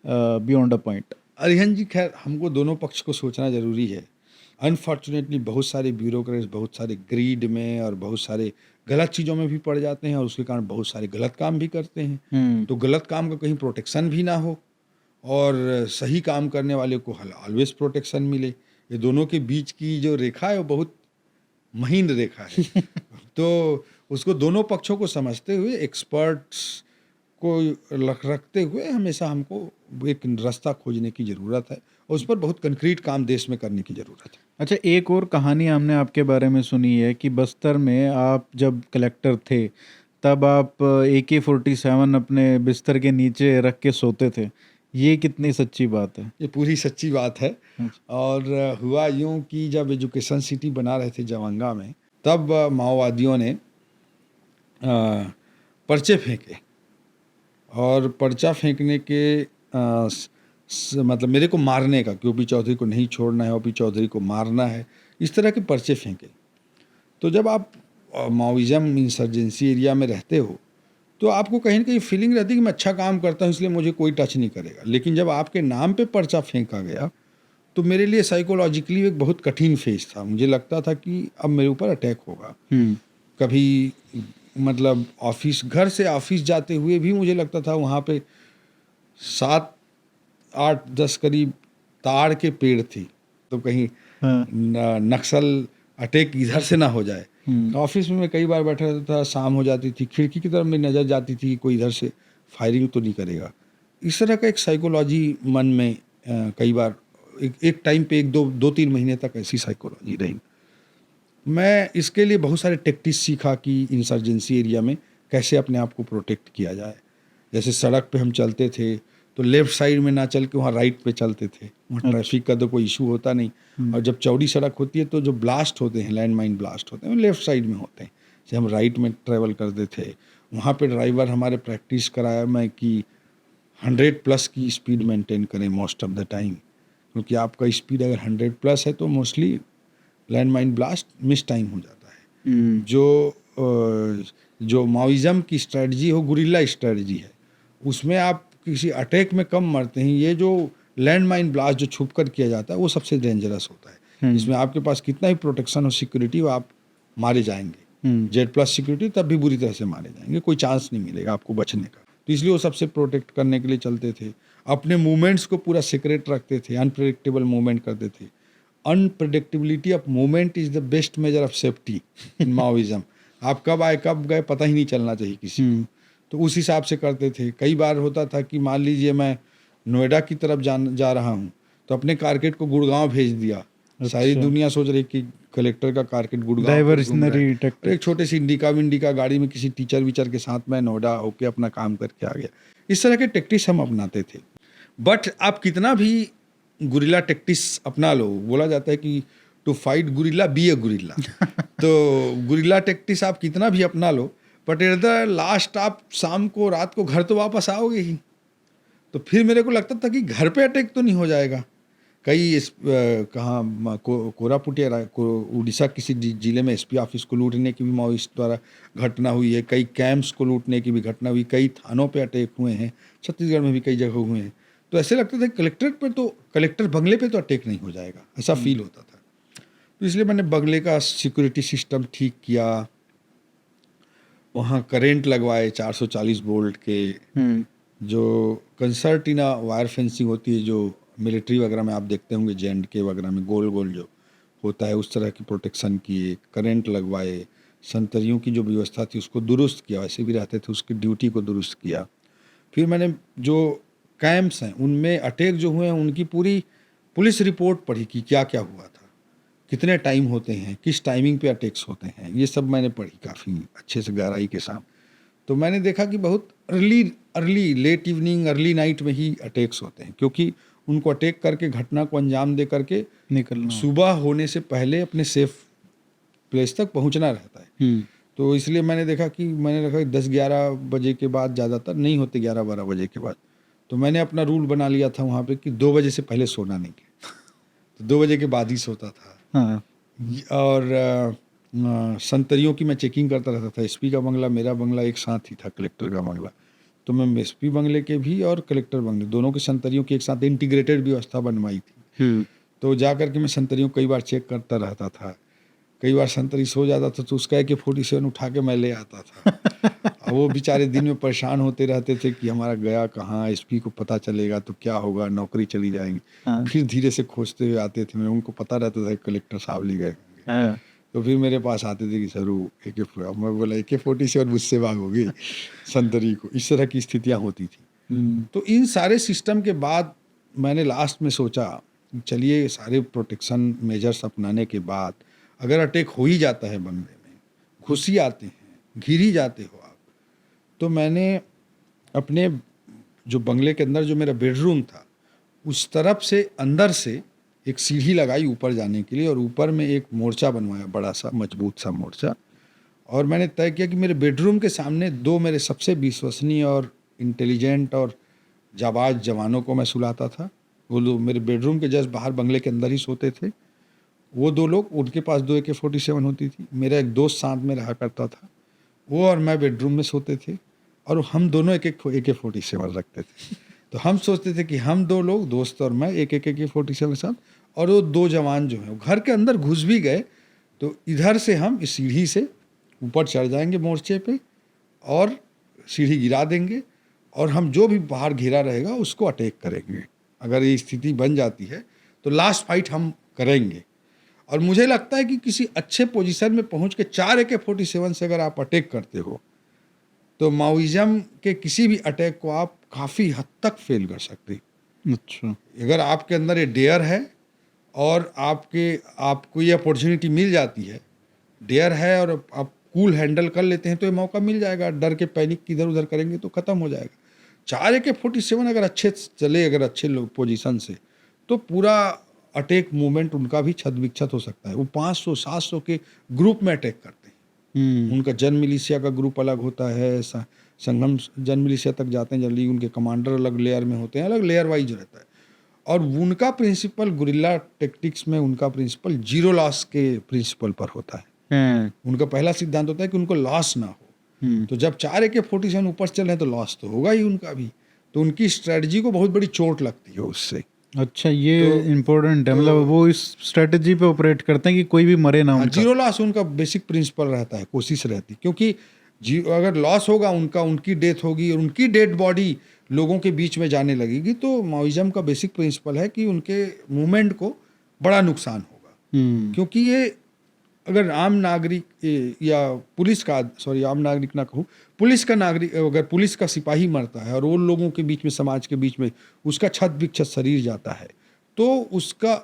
Speaker 1: बियॉन्ड अ पॉइंट।
Speaker 2: अरिहन जी, खैर हमको दोनों पक्ष को सोचना ज़रूरी है। अनफॉर्चुनेटली बहुत सारे ब्यूरोक्रेट्स बहुत सारे ग्रीड में और बहुत सारे गलत चीज़ों में भी पड़ जाते हैं, और उसके कारण बहुत सारे गलत काम भी करते हैं। तो गलत काम का कहीं प्रोटेक्शन भी ना हो, और सही काम करने वाले को ऑलवेज प्रोटेक्शन मिले। ये दोनों के बीच की जो रेखा है वो बहुत महीन रेखा है। तो उसको दोनों पक्षों को समझते हुए, एक्सपर्ट्स को रखते हुए, हमेशा हमको एक रास्ता खोजने की ज़रूरत है, और उस पर बहुत कंक्रीट काम देश में करने की ज़रूरत है।
Speaker 1: अच्छा, एक और कहानी हमने आपके बारे में सुनी है कि बस्तर में आप जब कलेक्टर थे तब आप AK-47 अपने बिस्तर के नीचे रख के सोते थे। ये कितनी सच्ची बात है?
Speaker 2: ये पूरी सच्ची बात है। और हुआ यूँ कि जब एजुकेशन सिटी बना रहे थे जवांगा में, तब माओवादियों ने पर्चे फेंके, और पर्चा फेंकने के मतलब मेरे को मारने का, कि ओपी चौधरी को नहीं छोड़ना है, ओपी चौधरी को मारना है, इस तरह के पर्चे फेंके। तो जब आप माओइज्म इंसर्जेंसी एरिया में रहते हो, तो आपको कहीं ना कहीं फीलिंग रहती है कि मैं अच्छा काम करता हूँ इसलिए मुझे कोई टच नहीं करेगा। लेकिन जब आपके नाम पे पर्चा फेंका गया, तो मेरे लिए साइकोलॉजिकली एक बहुत कठिन फेज था। मुझे लगता था कि अब मेरे ऊपर अटैक होगा। कभी मतलब ऑफिस, घर से ऑफिस जाते हुए भी मुझे लगता था वहाँ पे 7-8-10 करीब ताड़ के पेड़ थे, तो कहीं
Speaker 1: हाँ।
Speaker 2: नक्सल अटैक इधर से ना हो जाए। ऑफिस में मैं कई बार बैठा रहता था, शाम हो जाती थी, खिड़की की तरफ मेरी नज़र जाती थी कि कोई इधर से फायरिंग तो नहीं करेगा। इस तरह का एक साइकोलॉजी मन में कई बार एक टाइम पे 2-3 महीने तक ऐसी साइकोलॉजी रही। मैं इसके लिए बहुत सारे टैक्टिक्स सीखा कि इंसर्जेंसी एरिया में कैसे अपने आप को प्रोटेक्ट किया जाए। जैसे सड़क पे हम चलते थे तो लेफ्ट साइड में ना चल के वहाँ राइट पे चलते थे, वहाँ ट्रैफिक का तो कोई इशू होता नहीं। और जब चौड़ी सड़क होती है तो जो ब्लास्ट होते हैं, लैंड माइन ब्लास्ट होते हैं, वो लेफ्ट साइड में होते हैं। जैसे हम राइट में ट्रैवल करते थे, वहाँ पे ड्राइवर हमारे प्रैक्टिस कराया मैं कि 100+ की स्पीड मेंटेन करें मोस्ट ऑफ द टाइम, क्योंकि आपका स्पीड अगर 100+ है तो mostly land mine blast miss time हो जाता है। जो माओइज्म की स्ट्रेटजी हो, गुरिल्ला स्ट्रेटजी है, उसमें आप किसी अटैक में कम मरते हैं। ये जो लैंड माइन ब्लास्ट जो छुप कर किया जाता है वो सबसे डेंजरस होता है। इसमें आपके पास कितना ही प्रोटेक्शन और सिक्योरिटी हो, आप मारे जाएंगे। Z+ सिक्योरिटी तब भी बुरी तरह से मारे जाएंगे, कोई चांस नहीं मिलेगा आपको बचने का। तो इसलिए वो सबसे प्रोटेक्ट करने के लिए चलते थे। अपने मूवमेंट्स को पूरा सीक्रेट रखते थे, अनप्रेडिक्टेबल मूवमेंट करते थे। Unpredictability of movement is the best measure of safety in Maoism. आप कब आए कब गए पता ही नहीं चलना चाहिए किसी को। तो उस हिसाब से करते थे। कई बार होता था कि मान लीजिए मैं नोएडा की तरफ जा रहा हूँ तो अपने कारकेट को गुड़गांव भेज दिया। सारी दुनिया सोच रही कि कलेक्टर का कारकेट गुड़गांव
Speaker 1: डाइवर्जनरी
Speaker 2: टैक्टिक्स। एक छोटे सी इंडिका गाड़ी में किसी टीचर वीचर के साथ मैं नोएडा होके अपना काम करके आ गया। इस तरह के टैक्टिक्स हम अपनाते थे। बट आप कितना भी गुरिल्ला टैक्टिक्स अपना लो, बोला जाता है कि to fight guerrilla be a guerrilla. तो गुरिल्ला टैक्टिक्स आप कितना भी अपना लो, बट एट द लास्ट आप शाम को रात को घर तो वापस आओगे ही। तो फिर मेरे को लगता था कि घर पे अटैक तो नहीं हो जाएगा। कई कोरापुट या उड़ीसा किसी जिले में SP ऑफिस को लूटने की भी माओइस्ट द्वारा घटना हुई है। कई कैंप्स को लूटने की भी घटना हुई, कई थानों पे अटैक हुए हैं, छत्तीसगढ़ में भी कई जगह हुए हैं। तो ऐसे लगता था कलेक्टर बंगले पे तो अटैक नहीं हो जाएगा, ऐसा फील होता था। तो इसलिए मैंने बंगले का सिक्योरिटी सिस्टम ठीक किया, वहाँ करेंट लगवाए 440 वोल्ट के, जो कंसर्टिना वायर फेंसिंग होती है जो मिलिट्री वगैरह में आप देखते होंगे, J&K वगैरह में गोल गोल जो होता है, उस तरह की प्रोटेक्शन किए, करेंट लगवाए, संतरियों की जो व्यवस्था थी उसको दुरुस्त किया, वैसे भी रहते थे उसकी ड्यूटी को दुरुस्त किया। फिर मैंने जो कैंप्स हैं उनमें अटैक जो हुए हैं उनकी पूरी पुलिस रिपोर्ट पढ़ी कि क्या क्या हुआ था, कितने टाइम होते हैं, किस टाइमिंग पे अटैक्स होते हैं, ये सब मैंने पढ़ी काफ़ी अच्छे से गहराई के साथ। तो मैंने देखा कि बहुत early late evening early night में ही अटैक्स होते हैं, क्योंकि उनको अटैक करके घटना को अंजाम दे करके
Speaker 1: निकलना,
Speaker 2: सुबह होने से पहले अपने सेफ प्लेस तक पहुंचना रहता है। तो इसलिए मैंने देखा कि 10-11 बजे के बाद, ज़्यादातर नहीं होते 11-12 बजे के बाद, तो मैंने अपना रूल बना लिया था वहाँ पे कि 2 बजे से पहले सोना नहीं है। तो 2 बजे के बाद ही सोता था।
Speaker 1: हाँ।
Speaker 2: और संतरियों की मैं चेकिंग करता रहता था। SP का बंगला, मेरा बंगला एक साथ ही था, कलेक्टर का बंगला। तो मैं SP बंगले के भी और कलेक्टर बंगले दोनों के संतरियों की एक साथ इंटीग्रेटेड व्यवस्था बनवाई थी। तो जा करके मैं संतरियों कई बार चेक करता रहता था। कई बार संतरी सो जाता था तो उसका AK-47 उठा के मैं ले आता था। और वो बेचारे दिन में परेशान होते रहते थे कि हमारा गया कहाँ, SP को पता चलेगा तो क्या होगा, नौकरी चली जाएगी। फिर धीरे से खोजते हुए आते थे, मैं उनको पता रहता था कि कलेक्टर साहब ले गए। तो फिर मेरे पास आते थे कि सर मैं बोला AK-47 मुझसे भागोगे संतरी को। इस तरह की स्थितियाँ होती थी। तो इन सारे सिस्टम के बाद मैंने लास्ट में सोचा चलिए सारे प्रोटेक्शन मेजर्स अपनाने के बाद अगर अटैक हो ही जाता है बंगले में, घुस ही आते हैं, घिर ही जाते हो आप, तो मैंने अपने जो बंगले के अंदर जो मेरा बेडरूम था उस तरफ से अंदर से एक सीढ़ी लगाई ऊपर जाने के लिए, और ऊपर में एक मोर्चा बनवाया, बड़ा सा मजबूत सा मोर्चा। और मैंने तय किया कि मेरे बेडरूम के सामने 2 मेरे सबसे विश्वसनीय और इंटेलिजेंट और जाबाज जवानों को मैं सुलाता था। वो लोग मेरे बेडरूम के जस्ट बाहर बंगले के अंदर ही सोते थे। वो 2 लोग, उनके पास 2 AK-47 होती थी। मेरा एक दोस्त साथ में रहा करता था, वो और मैं बेडरूम में सोते थे, और हम दोनों एक AK-47 रखते थे। तो हम सोचते थे कि हम 2 लोग, दोस्त और मैं, एक AK-47 के साथ, और वो 2 जवान जो हैं घर के अंदर घुस भी गए तो इधर से हम इस सीढ़ी से ऊपर चढ़ जाएंगे मोर्चे पे और सीढ़ी गिरा देंगे, और हम जो भी बाहर घिरा रहेगा उसको अटैक करेंगे। अगर ये स्थिति बन जाती है तो लास्ट फाइट हम करेंगे। और मुझे लगता है कि किसी अच्छे पोजीशन में पहुंच के 4 AK-47 से अगर आप अटैक करते हो तो माओइज्म के किसी भी अटैक को आप काफ़ी हद तक फेल कर सकते हैं।
Speaker 1: अच्छा।
Speaker 2: अगर आपके अंदर ये डेयर है और आपको ये अपॉर्चुनिटी मिल जाती है, डेयर है और आप कूल हैंडल कर लेते हैं तो ये मौका मिल जाएगा। डर के पैनिक इधर उधर करेंगे तो ख़त्म हो जाएगा। 4 AK-47 अगर अच्छे चले, अगर अच्छे लोग पोजीशन से, तो पूरा अटैक मूवमेंट उनका भी छत विक्षत हो सकता है। वो 500-700 के ग्रुप में अटैक करते हैं। उनका जन मिलिशिया का ग्रुप अलग होता है, संगम जन मिलिशिया तक जाते हैं जल्दी, उनके कमांडर अलग लेयर में होते हैं, अलग लेयर वाइज रहता है। और उनका प्रिंसिपल गुरिल्ला टेक्टिक्स में उनका प्रिंसिपल जीरो लॉस के प्रिंसिपल पर होता है। उनका पहला सिद्धांत होता है कि उनको लॉस ना हो। तो जब 4 AK-47 ऊपर चल रहे हैं तो लॉस तो होगा ही उनका भी। तो उनकी स्ट्रेटजी को बहुत बड़ी चोट लगती है उससे।
Speaker 1: अच्छा, ये इम्पोर्टेंट है। मतलब वो इस स्ट्रेटजी पे ऑपरेट करते हैं कि कोई भी मरे ना उनका।
Speaker 2: जीरो लॉस उनका बेसिक प्रिंसिपल रहता है, कोशिश रहती, क्योंकि अगर लॉस होगा उनकी डेथ होगी और उनकी डेड बॉडी लोगों के बीच में जाने लगेगी तो माओइज्म का बेसिक प्रिंसिपल है कि उनके मूवमेंट को बड़ा नुकसान होगा। क्योंकि ये अगर आम नागरिक या पुलिस का, सॉरी आम नागरिक ना कहूँ, पुलिस का नागरिक, अगर पुलिस का सिपाही मरता है और उन लोगों के बीच में, समाज के बीच में उसका छत विक्षत शरीर जाता है तो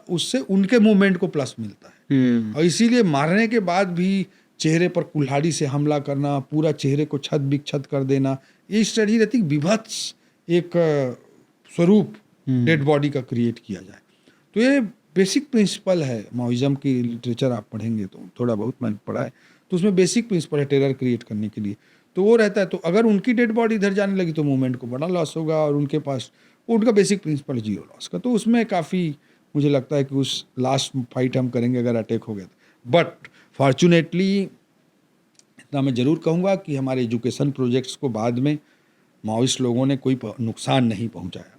Speaker 2: उससे उनके मूवमेंट को प्लस मिलता है। और इसीलिए मारने के बाद भी चेहरे पर कुल्हाड़ी से हमला करना, पूरा चेहरे को छत विक्षत कर देना, ये स्ट्रेटजी रहती है विभत्स एक स्वरूप डेड बॉडी का क्रिएट किया जाए। तो ये बेसिक प्रिंसिपल है माओइज्म की। लिटरेचर आप पढ़ेंगे तो थोड़ा बहुत मैंने पढ़ा है, तो उसमें बेसिक प्रिंसिपल है टेरर क्रिएट करने के लिए। तो वो रहता है, तो अगर उनकी डेड बॉडी इधर जाने लगी तो मूवमेंट को बड़ा लॉस होगा। और उनके पास उनका बेसिक प्रिंसिपल है जीरो लॉस का। तो उसमें काफ़ी मुझे लगता है कि उस लास्ट फाइट हम करेंगे अगर अटैक हो गया तो। बट फॉर्चुनेटली इतना मैं ज़रूर कहूँगा कि हमारे एजुकेशन प्रोजेक्ट्स को बाद में माओइस्ट लोगों ने कोई नुकसान नहीं पहुँचाया।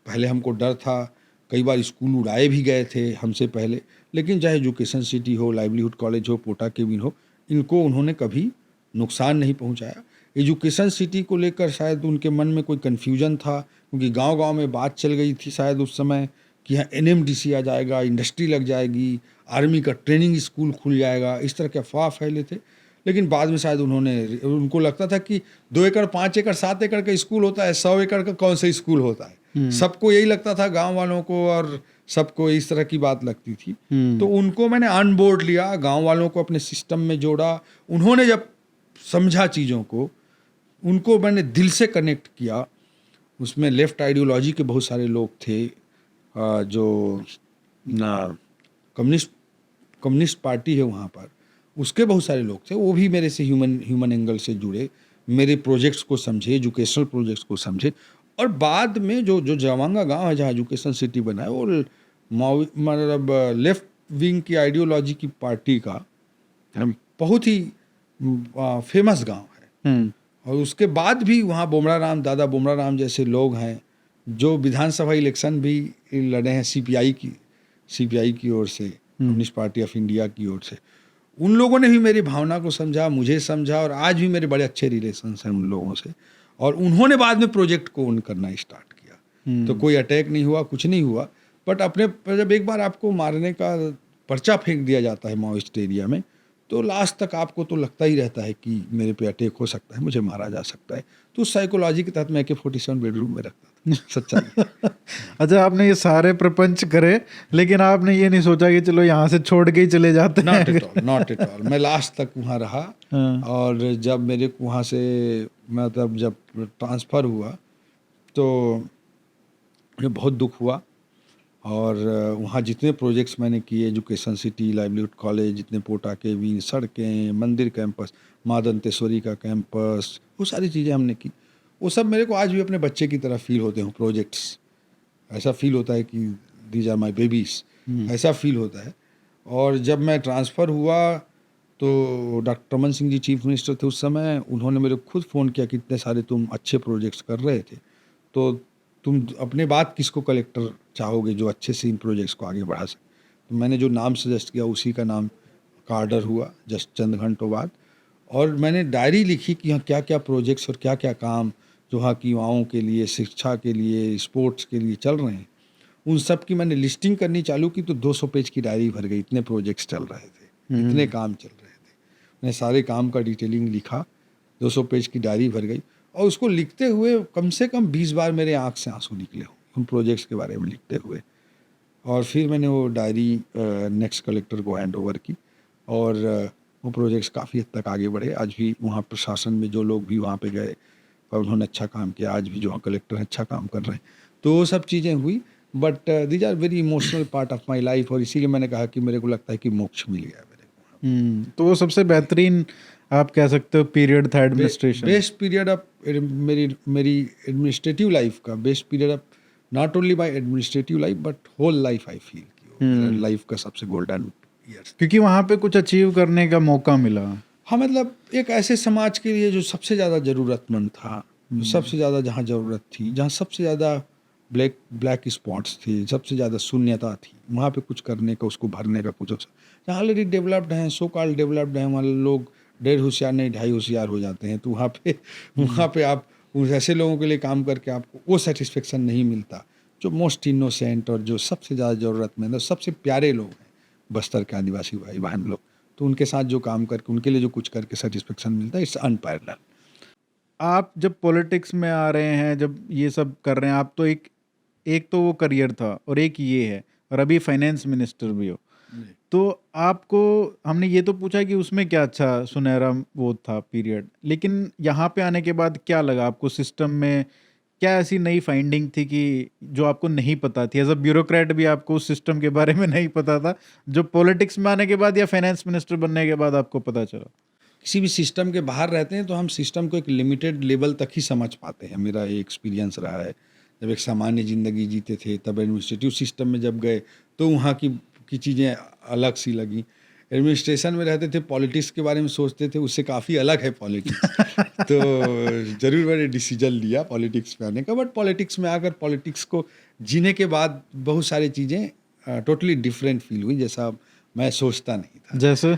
Speaker 2: पहले हमको डर था, कई बार स्कूल उड़ाए भी गए थे हमसे पहले, लेकिन चाहे एजुकेशन सिटी हो, लाइवलीहुड कॉलेज हो, पोटा केबिन हो, इनको उन्होंने कभी नुकसान नहीं पहुंचाया। एजुकेशन सिटी को लेकर शायद उनके मन में कोई कन्फ्यूजन था, क्योंकि गांव-गांव में बात चल गई थी शायद उस समय कि यहाँ NMDC आ जाएगा, इंडस्ट्री लग जाएगी, आर्मी का ट्रेनिंग स्कूल खुल जाएगा, इस तरह के अफवाह फैले थे। लेकिन बाद में शायद उनको लगता था कि 2 एकड़, 5 एकड़, 7 एकड़ का स्कूल होता है, 100 एकड़ का कौन सा स्कूल होता है। सबको यही लगता था, गांव वालों को, और सबको इस तरह की बात लगती थी। तो उनको मैंने ऑन बोर्ड लिया, गांव वालों को अपने सिस्टम में जोड़ा। उन्होंने जब समझा चीज़ों को, उनको मैंने दिल से कनेक्ट किया। उसमें लेफ्ट आइडियोलॉजी के बहुत सारे लोग थे, जो कम्युनिस्ट पार्टी है वहाँ पर, उसके बहुत सारे लोग थे। वो भी मेरे से ह्यूमन एंगल से जुड़े, मेरे प्रोजेक्ट्स को समझे, एजुकेशनल प्रोजेक्ट्स को समझे। और बाद में जो जावांगा गांव है जहाँ एजुकेशन सिटी बना है, वो मतलब लेफ्ट विंग की आइडियोलॉजी की पार्टी का बहुत ही फेमस गांव है। और उसके बाद भी वहाँ दादा बोमरा राम जैसे लोग हैं जो विधानसभा इलेक्शन भी लड़े हैं सीपीआई की ओर से, कम्युनिस्ट पार्टी ऑफ इंडिया की ओर से। उन लोगों ने भी मेरी भावना को समझा, मुझे समझा, और आज भी मेरे बड़े अच्छे रिलेशंस हैं उन लोगों से। और उन्होंने बाद में प्रोजेक्ट को ओन करना स्टार्ट किया। तो कोई अटैक नहीं हुआ, कुछ नहीं हुआ। बट अपने जब एक बार आपको मारने का पर्चा फेंक दिया जाता है माओइस्ट एरिया में, तो लास्ट तक आपको तो लगता ही रहता है कि मेरे पे अटैक हो सकता है, मुझे मारा जा सकता है। तो उस साइकोलॉजी के तहत मैं AK-47 बेडरूम में रखता था, सच्चाई।
Speaker 1: अच्छा, आपने ये सारे प्रपंच करे, लेकिन आपने ये नहीं सोचा कि चलो यहाँ से छोड़ के ही चले जाते हैं?
Speaker 2: Not at all. मैं लास्ट तक वहाँ रहा। और जब मेरे को वहाँ से मतलब जब ट्रांसफ़र हुआ तो मुझे बहुत दुख हुआ। और वहाँ जितने प्रोजेक्ट्स मैंने किए, एजुकेशन सिटी, लाइवलीहुड कॉलेज, जितने पोटा केबिन, सड़कें, मंदिर कैंपस, माँ दंतेश्वरी का कैंपस, वो सारी चीज़ें हमने की। वो सब मेरे को आज भी अपने बच्चे की तरह फील होते हैं प्रोजेक्ट्स। ऐसा फील होता है कि दीज आर माई बेबीज़, ऐसा फील होता है। और जब मैं ट्रांसफ़र हुआ तो doctor Raman Singh ji chief minister थे उस समय। उन्होंने मेरे को खुद फ़ोन किया कि इतने सारे तुम अच्छे प्रोजेक्ट्स कर रहे थे, तो तुम अपने बाद किसको कलेक्टर चाहोगे जो अच्छे से इन प्रोजेक्ट्स को आगे बढ़ा सके। तो मैंने जो नाम सजेस्ट किया उसी का नाम का ऑर्डर हुआ जस्ट चंद घंटों बाद। और मैंने डायरी लिखी कि यहाँ क्या क्या प्रोजेक्ट्स और क्या क्या काम जो वहाँ की युवाओं के लिए, शिक्षा के लिए, स्पोर्ट्स के लिए चल रहे हैं, उन सब की मैंने लिस्टिंग करनी चालू की तो 200 पेज की डायरी भर गई, इतने प्रोजेक्ट्स चल रहे थे, इतने काम चल रहे थे। मैंने सारे काम का डिटेलिंग लिखा, 200 पेज की डायरी भर गई, और उसको लिखते हुए कम से कम 20 बार मेरे आँख से आंसू निकले हों उन प्रोजेक्ट्स के बारे में लिखते हुए। और फिर मैंने वो डायरी नेक्स्ट कलेक्टर को हैंड ओवर की, और वो प्रोजेक्ट्स काफ़ी हद तक आगे बढ़े। आज भी वहाँ प्रशासन में जो लोग भी वहाँ पे गए और उन्होंने अच्छा काम किया, आज भी जो वहाँ कलेक्टर हैं अच्छा काम कर रहे हैं। तो वो सब चीज़ें हुई, but these are very emotional part of my life, और इसीलिए मैंने कहा कि मेरे को लगता है कि मोक्ष मिल गया मेरे को।
Speaker 1: तो वो सबसे बेहतरीन आप कह सकते हो पीरियड था एडमिनिस्ट्रेशन।
Speaker 2: बेस्ट पीरियड ऑफ मेरी एडमिनिस्ट्रेटिव लाइफ का, best period of not only my administrative life but whole life. I feel life का सबसे गोल्डन ईयर्स,
Speaker 1: क्योंकि वहाँ पे कुछ अचीव करने का मौका मिला।
Speaker 2: हाँ, मतलब एक ऐसे समाज के लिए जो सबसे ज़्यादा ज़रूरतमंद था, जो सबसे ज़्यादा जहाँ ज़रूरत थी, जहाँ सबसे ज़्यादा ब्लैक स्पॉट्स थे, सबसे ज़्यादा शून्यता थी, वहाँ पे कुछ करने का, उसको भरने का कुछ। जहाँ ऑलरेडी डेवलप्ड हैं, सो कॉल्ड डेवलप्ड हैं, वहाँ लोग 1.5 होशियार नहीं 2.5 होशियार हो जाते हैं। तो वहाँ पे आप उस ऐसे लोगों के लिए काम करके आपको वो सेटिस्फेक्शन नहीं मिलता जो मोस्ट इनोसेंट और जो सबसे ज़्यादा ज़रूरतमंद और सबसे प्यारे लोग हैं, बस्तर के आदिवासी भाई बहन लोग। तो उनके साथ जो काम करके, उनके लिए जो कुछ करके सेटिस्फेक्शन मिलता है, इट्स अनपैरेलल।
Speaker 1: आप जब पॉलिटिक्स में आ रहे हैं, जब ये सब कर रहे हैं, आप तो एक तो वो करियर था और एक ये है, और अभी फाइनेंस मिनिस्टर भी हो। तो आपको हमने ये तो पूछा कि उसमें क्या अच्छा सुनहरा वो था पीरियड, लेकिन यहाँ पे आने के बाद क्या लगा आपको सिस्टम में? क्या ऐसी नई फाइंडिंग थी कि जो आपको नहीं पता थी? एज अ ब्यूरोक्रेट भी आपको उस सिस्टम के बारे में नहीं पता था, जो पॉलिटिक्स में आने के बाद या फाइनेंस मिनिस्टर बनने के बाद आपको पता चला?
Speaker 2: किसी भी सिस्टम के बाहर रहते हैं तो हम सिस्टम को एक लिमिटेड लेवल तक ही समझ पाते हैं। मेरा ये एक्सपीरियंस रहा है। जब एक सामान्य ज़िंदगी जीते थे, तब एडमिनिस्ट्रेटिव सिस्टम में जब गए तो वहाँ की चीज़ें अलग सी लगी। एडमिनिस्ट्रेशन में रहते थे, पॉलिटिक्स के बारे में सोचते थे, उससे काफ़ी अलग है पॉलिटिक्स। तो ज़रूर मैंने डिसीजन लिया पॉलिटिक्स में आने का, बट पॉलिटिक्स में आकर पॉलिटिक्स को जीने के बाद बहुत सारी चीज़ें टोटली डिफरेंट फील हुई, जैसा मैं सोचता नहीं था।
Speaker 1: जैसे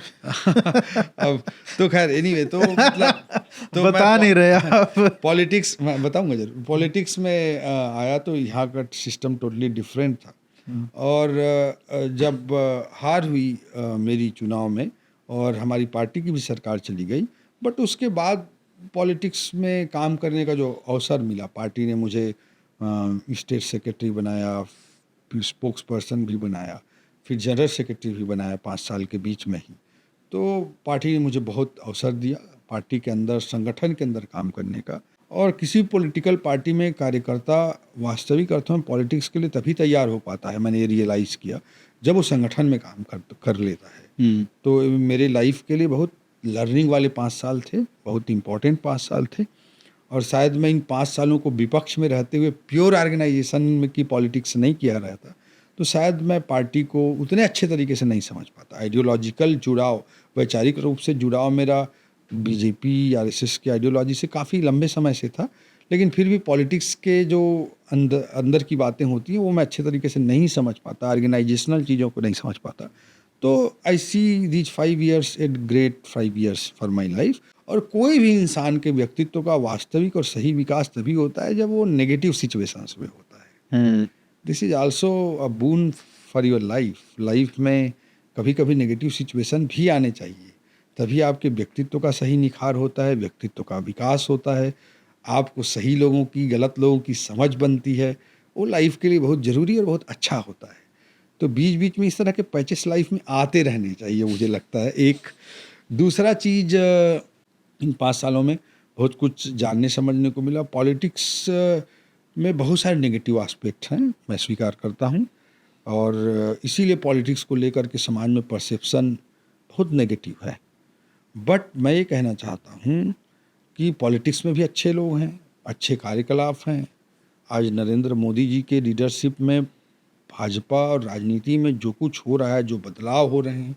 Speaker 2: अब तो खैर एनीवे, तो मतलब तो
Speaker 1: बता नहीं रहे आप।
Speaker 2: पॉलिटिक्स मैं बताऊंगा जरूर। पॉलिटिक्स में आया तो यहाँ का सिस्टम टोटली डिफरेंट था। और जब हार हुई मेरी चुनाव में और हमारी पार्टी की भी सरकार चली गई, बट उसके बाद पॉलिटिक्स में काम करने का जो अवसर मिला, पार्टी ने मुझे स्टेट सेक्रेटरी बनाया, फिर स्पोक्स पर्सन भी बनाया, फिर जनरल सेक्रेटरी भी बनाया 5 साल के बीच में ही। तो पार्टी ने मुझे बहुत अवसर दिया पार्टी के अंदर, संगठन के अंदर काम करने का। और किसी पॉलिटिकल पार्टी में कार्यकर्ता वास्तविक अर्थों में पॉलिटिक्स के लिए तभी तैयार हो पाता है, मैंने ये रियलाइज़ किया, जब वो संगठन में काम कर लेता है। तो मेरे लाइफ के लिए बहुत लर्निंग वाले 5 साल थे, बहुत इम्पोर्टेंट 5 साल थे। और शायद मैं इन 5 सालों को विपक्ष में रहते हुए प्योर ऑर्गेनाइजेशन में की पॉलिटिक्स नहीं किया रहता तो शायद मैं पार्टी को उतने अच्छे तरीके से नहीं समझ पाता। आइडियोलॉजिकल जुड़ाव, वैचारिक रूप से जुड़ाव मेरा बीजेपी आरएसएस की आइडियोलॉजी से काफ़ी लंबे समय से था, लेकिन फिर भी पॉलिटिक्स के जो अंदर की बातें होती हैं वो मैं अच्छे तरीके से नहीं समझ पाता, ऑर्गेनाइजेशनल चीज़ों को नहीं समझ पाता। तो I see these 5 years at great 5 years for my life. और कोई भी इंसान के व्यक्तित्व का वास्तविक और सही विकास तभी होता है जब वो नेगेटिव सिचुएशंस में होता है। This is also a boon for your life में कभी कभी नेगेटिव सिचुएशन भी आने चाहिए, तभी आपके व्यक्तित्व का सही निखार होता है, व्यक्तित्व का विकास होता है, आपको सही लोगों की, गलत लोगों की समझ बनती है। वो लाइफ के लिए बहुत ज़रूरी और बहुत अच्छा होता है। तो बीच बीच में इस तरह के पैचेस लाइफ में आते रहने चाहिए, मुझे लगता है। एक दूसरा चीज़, इन 5 सालों में बहुत कुछ जानने समझने को मिला। पॉलिटिक्स में बहुत सारे नेगेटिव एस्पेक्ट हैं, मैं स्वीकार करता हूँ, और इसीलिए पॉलिटिक्स को लेकर के समाज में परसेप्शन बहुत नेगेटिव है। बट मैं ये कहना चाहता हूँ कि पॉलिटिक्स में भी अच्छे लोग हैं, अच्छे कार्यकलाप हैं। आज नरेंद्र मोदी जी के लीडरशिप में भाजपा और राजनीति में जो कुछ हो रहा है, जो बदलाव हो रहे हैं,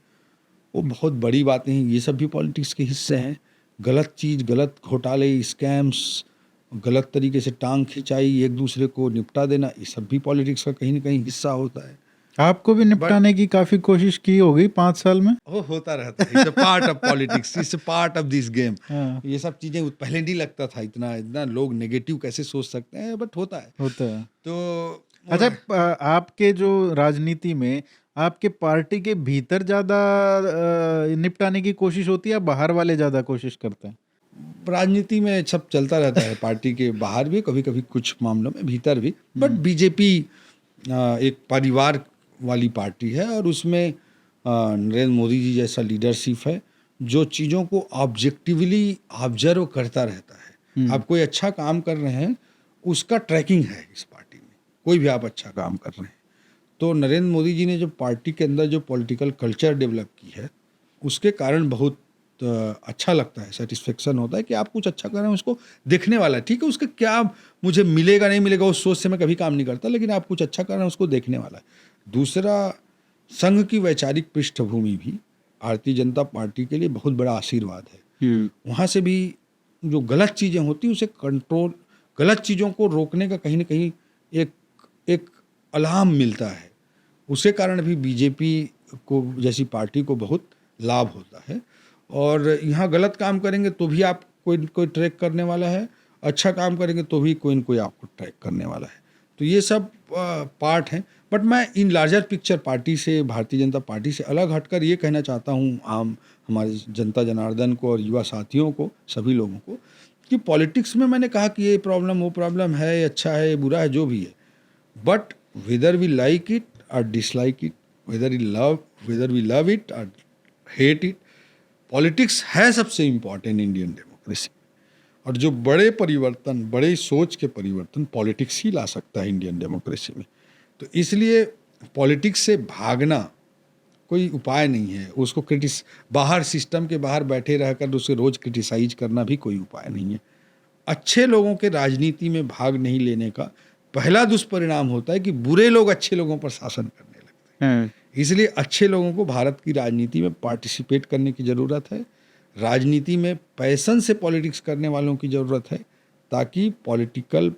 Speaker 2: वो बहुत बड़ी बातें हैं। ये सब भी पॉलिटिक्स के हिस्से हैं। गलत चीज़, गलत घोटाले, स्कैम्स, गलत तरीके से टांग खिंचाई, एक दूसरे को निपटा देना, ये सब भी पॉलिटिक्स का कहीं ना कहीं हिस्सा होता है।
Speaker 1: आपको भी निपटाने की काफी कोशिश की होगी 5 साल में।
Speaker 2: वो होता रहता है, it's a part of politics, it's a part of this game.
Speaker 1: हाँ,
Speaker 2: ये सब चीज़ें पहले नहीं लगता था, इतना लोग नेगेटिव कैसे सोच सकते हैं, बट होता है।
Speaker 1: होता है।
Speaker 2: तो
Speaker 1: अच्छा, आपके जो राजनीति में आपके पार्टी के भीतर ज्यादा निपटाने की कोशिश होती है या बाहर वाले ज्यादा कोशिश करते हैं?
Speaker 2: राजनीति में सब चलता रहता है, पार्टी के बाहर भी, कभी कभी कुछ मामलों में भीतर भी। बट बीजेपी एक परिवार वाली पार्टी है और उसमें नरेंद्र मोदी जी जैसा लीडरशिप है जो चीज़ों को ऑब्जेक्टिवली ऑब्जर्व करता रहता है। आप कोई अच्छा काम कर रहे हैं, उसका ट्रैकिंग है इस पार्टी में। कोई भी आप अच्छा काम कर रहे हैं तो नरेंद्र मोदी जी ने जो पार्टी के अंदर जो पॉलिटिकल कल्चर डेवलप की है, उसके कारण बहुत अच्छा लगता है, सेटिस्फेक्शन होता है कि आप कुछ अच्छा कर रहे हैं, उसको देखने वाला है। ठीक है, उसका क्या मुझे मिलेगा नहीं मिलेगा उस सोच से मैं कभी काम नहीं करता, लेकिन आप कुछ अच्छा कर रहे हैं उसको देखने वाला है। दूसरा, संघ की वैचारिक पृष्ठभूमि भी भारतीय जनता पार्टी के लिए बहुत बड़ा आशीर्वाद है। वहाँ से भी जो गलत चीज़ें होती हैं उसे कंट्रोल, गलत चीज़ों को रोकने का कहीं ना कहीं एक एक अलार्म मिलता है। उसके कारण भी बीजेपी को जैसी पार्टी को बहुत लाभ होता है। और यहाँ गलत काम करेंगे तो भी आप कोई कोई ट्रैक करने वाला है, अच्छा काम करेंगे तो भी कोई न कोई आपको ट्रैक करने वाला है। तो ये सब पार्ट हैं। बट मैं इन लार्जर पिक्चर पार्टी से, भारतीय जनता पार्टी से अलग हटकर ये कहना चाहता हूँ आम हमारे जनता जनार्दन को और युवा साथियों को, सभी लोगों को, कि पॉलिटिक्स में मैंने कहा कि ये प्रॉब्लम वो प्रॉब्लम है, ये अच्छा है, ये बुरा है, जो भी है, but whether we like it और dislike it, whether we love it और हेट इट, पॉलिटिक्स है सबसे इम्पॉर्टेंट इंडियन डेमोक्रेसी। और जो बड़े परिवर्तन, बड़े सोच के परिवर्तन पॉलिटिक्स ही ला सकता है इंडियन डेमोक्रेसी में। तो इसलिए पॉलिटिक्स से भागना कोई उपाय नहीं है, उसको बाहर सिस्टम के बाहर बैठे रहकर उसे रोज क्रिटिसाइज करना भी कोई उपाय नहीं है। अच्छे लोगों के राजनीति में भाग नहीं लेने का पहला दुष्परिणाम होता है कि बुरे लोग अच्छे लोगों पर शासन करने लगते हैं। इसलिए अच्छे लोगों को भारत की राजनीति में पार्टिसिपेट करने की ज़रूरत है। राजनीति में पैशन से पॉलिटिक्स करने वालों की ज़रूरत है, ताकि पॉलिटिकल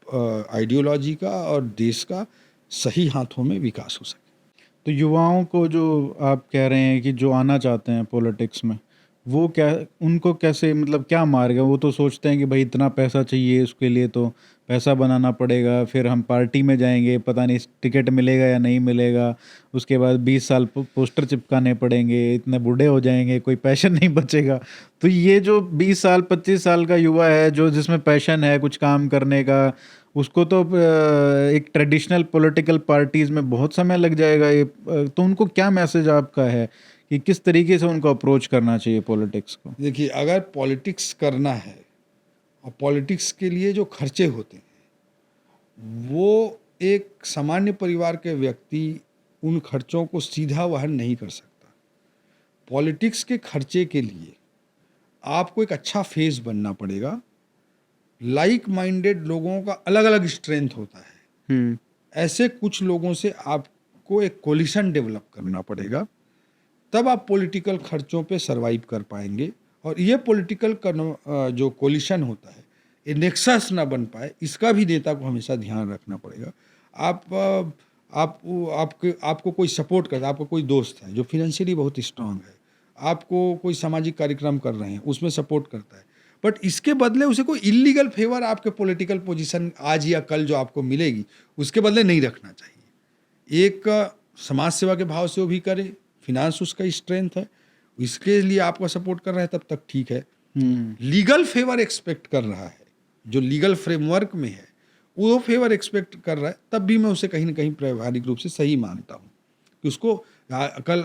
Speaker 2: आइडियोलॉजी का और देश का सही हाथों में विकास हो सके।
Speaker 1: तो युवाओं को जो आप कह रहे हैं कि जो आना चाहते हैं पॉलिटिक्स में, वो क्या, उनको कैसे, मतलब क्या मार्ग है? वो तो सोचते हैं कि भाई इतना पैसा चाहिए, उसके लिए तो पैसा बनाना पड़ेगा, फिर हम पार्टी में जाएंगे, पता नहीं टिकट मिलेगा या नहीं मिलेगा, उसके बाद 20 साल पोस्टर चिपकाने पड़ेंगे, इतने बूढ़े हो जाएंगे, कोई पैशन नहीं बचेगा। तो ये जो 20 साल 25 साल का युवा है, जो जिसमें पैशन है कुछ काम करने का, उसको तो एक ट्रेडिशनल पॉलिटिकल पार्टीज में बहुत समय लग जाएगा। ये तो उनको क्या मैसेज आपका है कि किस तरीके से उनको अप्रोच करना चाहिए पॉलिटिक्स को?
Speaker 2: देखिए, अगर पॉलिटिक्स करना है और पॉलिटिक्स के लिए जो खर्चे होते हैं, वो एक सामान्य परिवार के व्यक्ति उन खर्चों को सीधा वहन नहीं कर सकता। पॉलिटिक्स के खर्चे के लिए आपको एक अच्छा फेस बनना पड़ेगा। लाइक माइंडेड लोगों का अलग अलग स्ट्रेंथ होता है। ऐसे कुछ लोगों से आपको एक कोलिशन डेवलप करना पड़ेगा, तब आप पॉलिटिकल खर्चों पे सरवाइव कर पाएंगे। और ये पॉलिटिकल जो कोलिशन होता है, ये नेक्सस ना बन पाए, इसका भी नेता को हमेशा ध्यान रखना पड़ेगा। आपको कोई सपोर्ट करता है, आपका कोई दोस्त है जो फिनेंशियली बहुत स्ट्रांग है, आपको कोई सामाजिक कार्यक्रम कर रहे हैं उसमें सपोर्ट करता है, बट इसके बदले उसे कोई इलीगल फेवर आपके पॉलिटिकल पोजीशन आज या कल जो आपको मिलेगी उसके बदले नहीं रखना चाहिए। एक समाज सेवा के भाव से वो भी करे, फिनांस उसका स्ट्रेंथ है, इसके लिए आपका सपोर्ट कर रहा है, तब तक ठीक है। लीगल फेवर एक्सपेक्ट कर रहा है, जो लीगल फ्रेमवर्क में है वो फेवर एक्सपेक्ट कर रहा है, तब भी मैं उसे कहीं ना कहीं व्यवहारिक रूप से सही मानता हूँ कि उसको कल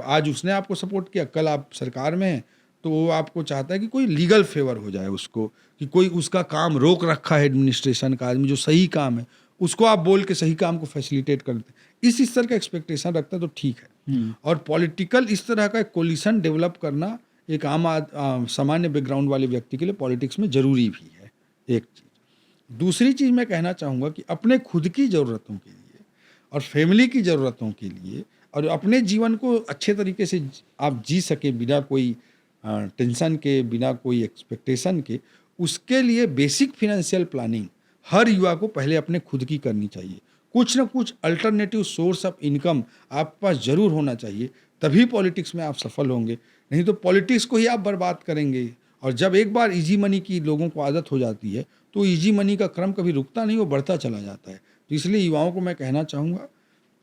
Speaker 2: आज उसने आपको सपोर्ट किया, कल आप सरकार में हैं तो वो आपको चाहता है कि कोई लीगल फेवर हो जाए उसको, कि कोई उसका काम रोक रखा है एडमिनिस्ट्रेशन का आदमी जो सही काम है उसको आप बोल के सही काम को फैसिलिटेट करते हैं, इस तरह का एक्सपेक्टेशन रखता है तो ठीक है। और पॉलिटिकल इस तरह का कोलिशन डेवलप करना एक सामान्य बैकग्राउंड वाले व्यक्ति के लिए पॉलिटिक्स में ज़रूरी भी है, एक चीज़। दूसरी चीज़ मैं कहना चाहूँगा कि अपने खुद की ज़रूरतों के लिए और फैमिली की ज़रूरतों के लिए और अपने जीवन को अच्छे तरीके से आप जी सके बिना कोई टेंशन के, बिना कोई एक्सपेक्टेशन के, उसके लिए बेसिक फिनेंशियल प्लानिंग हर युवा को पहले अपने खुद की करनी चाहिए। कुछ ना कुछ अल्टरनेटिव सोर्स ऑफ इनकम आपके पास ज़रूर होना चाहिए, तभी पॉलिटिक्स में आप सफल होंगे, नहीं तो पॉलिटिक्स को ही आप बर्बाद करेंगे। और जब एक बार इजी मनी की लोगों को आदत हो जाती है तो इजी मनी का क्रम कभी रुकता नहीं, वो बढ़ता चला जाता है। तो इसलिए युवाओं को मैं कहना चाहूँगा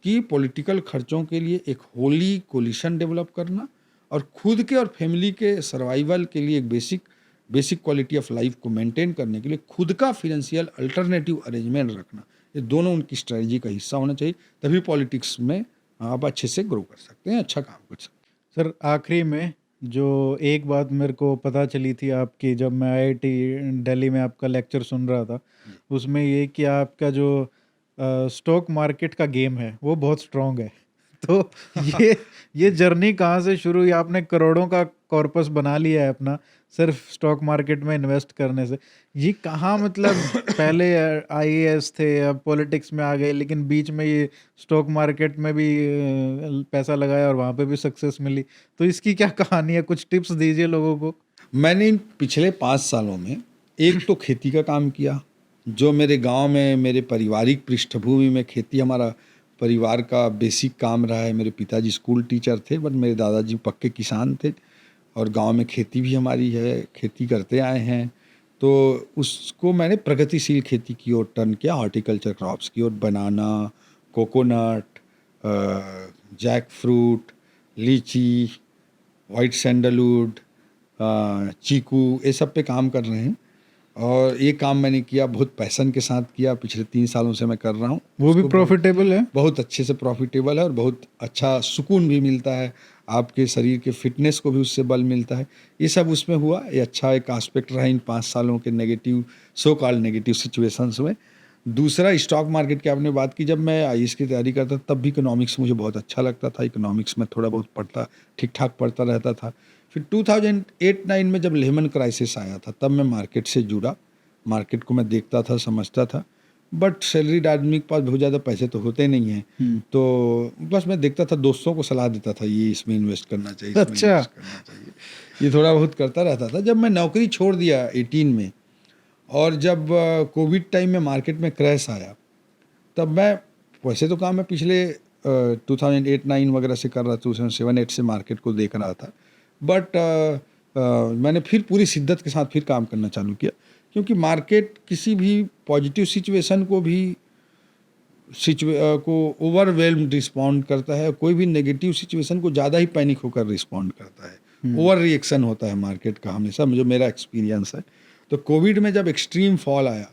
Speaker 2: कि पॉलिटिकल खर्चों के लिए एक होली कोलिशन डेवलप करना और खुद के और फैमिली के सर्वाइवल के लिए एक बेसिक क्वालिटी ऑफ लाइफ को मेंटेन करने के लिए खुद का फिनेंशियल अल्टरनेटिव अरेंजमेंट रखना, ये दोनों उनकी स्ट्रेटजी का हिस्सा होना चाहिए। तभी पॉलिटिक्स में आप अच्छे से ग्रो कर सकते हैं, अच्छा काम कर सकते
Speaker 1: सर आखिरी में जो एक बात मेरे को पता चली थी आपकी, जब मैं आईआईटी दिल्ली में आपका लेक्चर सुन रहा था, उसमें ये कि आपका जो स्टॉक मार्केट का गेम है वो बहुत स्ट्रांग है। तो ये जर्नी कहाँ से शुरू हुई? आपने करोड़ों का कॉर्पस बना लिया है अपना सिर्फ स्टॉक मार्केट में इन्वेस्ट करने से। ये कहाँ, मतलब पहले आईएएस थे, अब पॉलिटिक्स में आ गए, लेकिन बीच में ये स्टॉक मार्केट में भी पैसा लगाया और वहाँ पे भी सक्सेस मिली। तो इसकी क्या कहानी है? कुछ टिप्स दीजिए लोगों को।
Speaker 2: मैंने इन पिछले 5 सालों में एक तो खेती का काम किया, जो मेरे गांव में मेरे पारिवारिक पृष्ठभूमि में खेती हमारा परिवार का बेसिक काम रहा है। मेरे पिताजी स्कूल टीचर थे, बट मेरे दादाजी पक्के किसान थे और गांव में खेती भी हमारी है, खेती करते आए हैं। तो उसको मैंने प्रगतिशील खेती की ओर टर्न किया, हॉर्टिकल्चर क्रॉप्स की ओर, बनाना, कोकोनट, जैक फ्रूट, लीची, वाइट सैंडलवुड, चीकू, ये सब पे काम कर रहे हैं। और ये काम मैंने किया, बहुत पैशन के साथ किया, पिछले 3 सालों से मैं कर रहा हूँ।
Speaker 1: वो भी प्रॉफिटेबल है?
Speaker 2: बहुत अच्छे से प्रॉफिटेबल है और बहुत अच्छा सुकून भी मिलता है, आपके शरीर के फिटनेस को भी उससे बल मिलता है। ये सब उसमें हुआ, ये अच्छा एक एस्पेक्ट रहा इन 5 सालों के negative, so called negative situations में। दूसरा, स्टॉक मार्केट की आपने बात की, जब मैं आईएएस की तैयारी करता तब भी इकोनॉमिक्स मुझे बहुत अच्छा लगता था, इकोनॉमिक्स में थोड़ा बहुत पढ़ता, ठीक ठाक पढ़ता रहता था। फिर 2008-9 में जब लेमन क्राइसिस आया था, तब मैं मार्केट से जुड़ा, मार्केट को मैं देखता था, समझता था, बट सैलरीड आदमी के पास बहुत ज़्यादा पैसे तो होते नहीं हैं, तो बस मैं देखता था, दोस्तों को सलाह देता था, ये इसमें इन्वेस्ट करना चाहिए, इसमें
Speaker 1: अच्छा।
Speaker 2: इन्वेस्ट करना चाहिए, ये थोड़ा बहुत करता रहता था। जब मैं नौकरी छोड़ दिया 18 में, और जब कोविड टाइम में मार्केट में क्रैश आया, तब मैं, वैसे तो काम मैं पिछले 2008-9 वगैरह से कर रहा था, 2007-8 से मार्केट को देख रहा था, बट मैंने फिर पूरी शिद्दत के साथ फिर काम करना चालू किया, क्योंकि मार्केट किसी भी पॉजिटिव सिचुएशन को भी को ओवरवेल्म्ड रिस्पॉन्ड करता है, कोई भी नेगेटिव सिचुएशन को ज़्यादा ही पैनिक होकर रिस्पॉन्ड करता है, ओवर रिएक्शन होता है मार्केट का हमेशा, जो मेरा एक्सपीरियंस है। तो कोविड में जब एक्सट्रीम फॉल आया,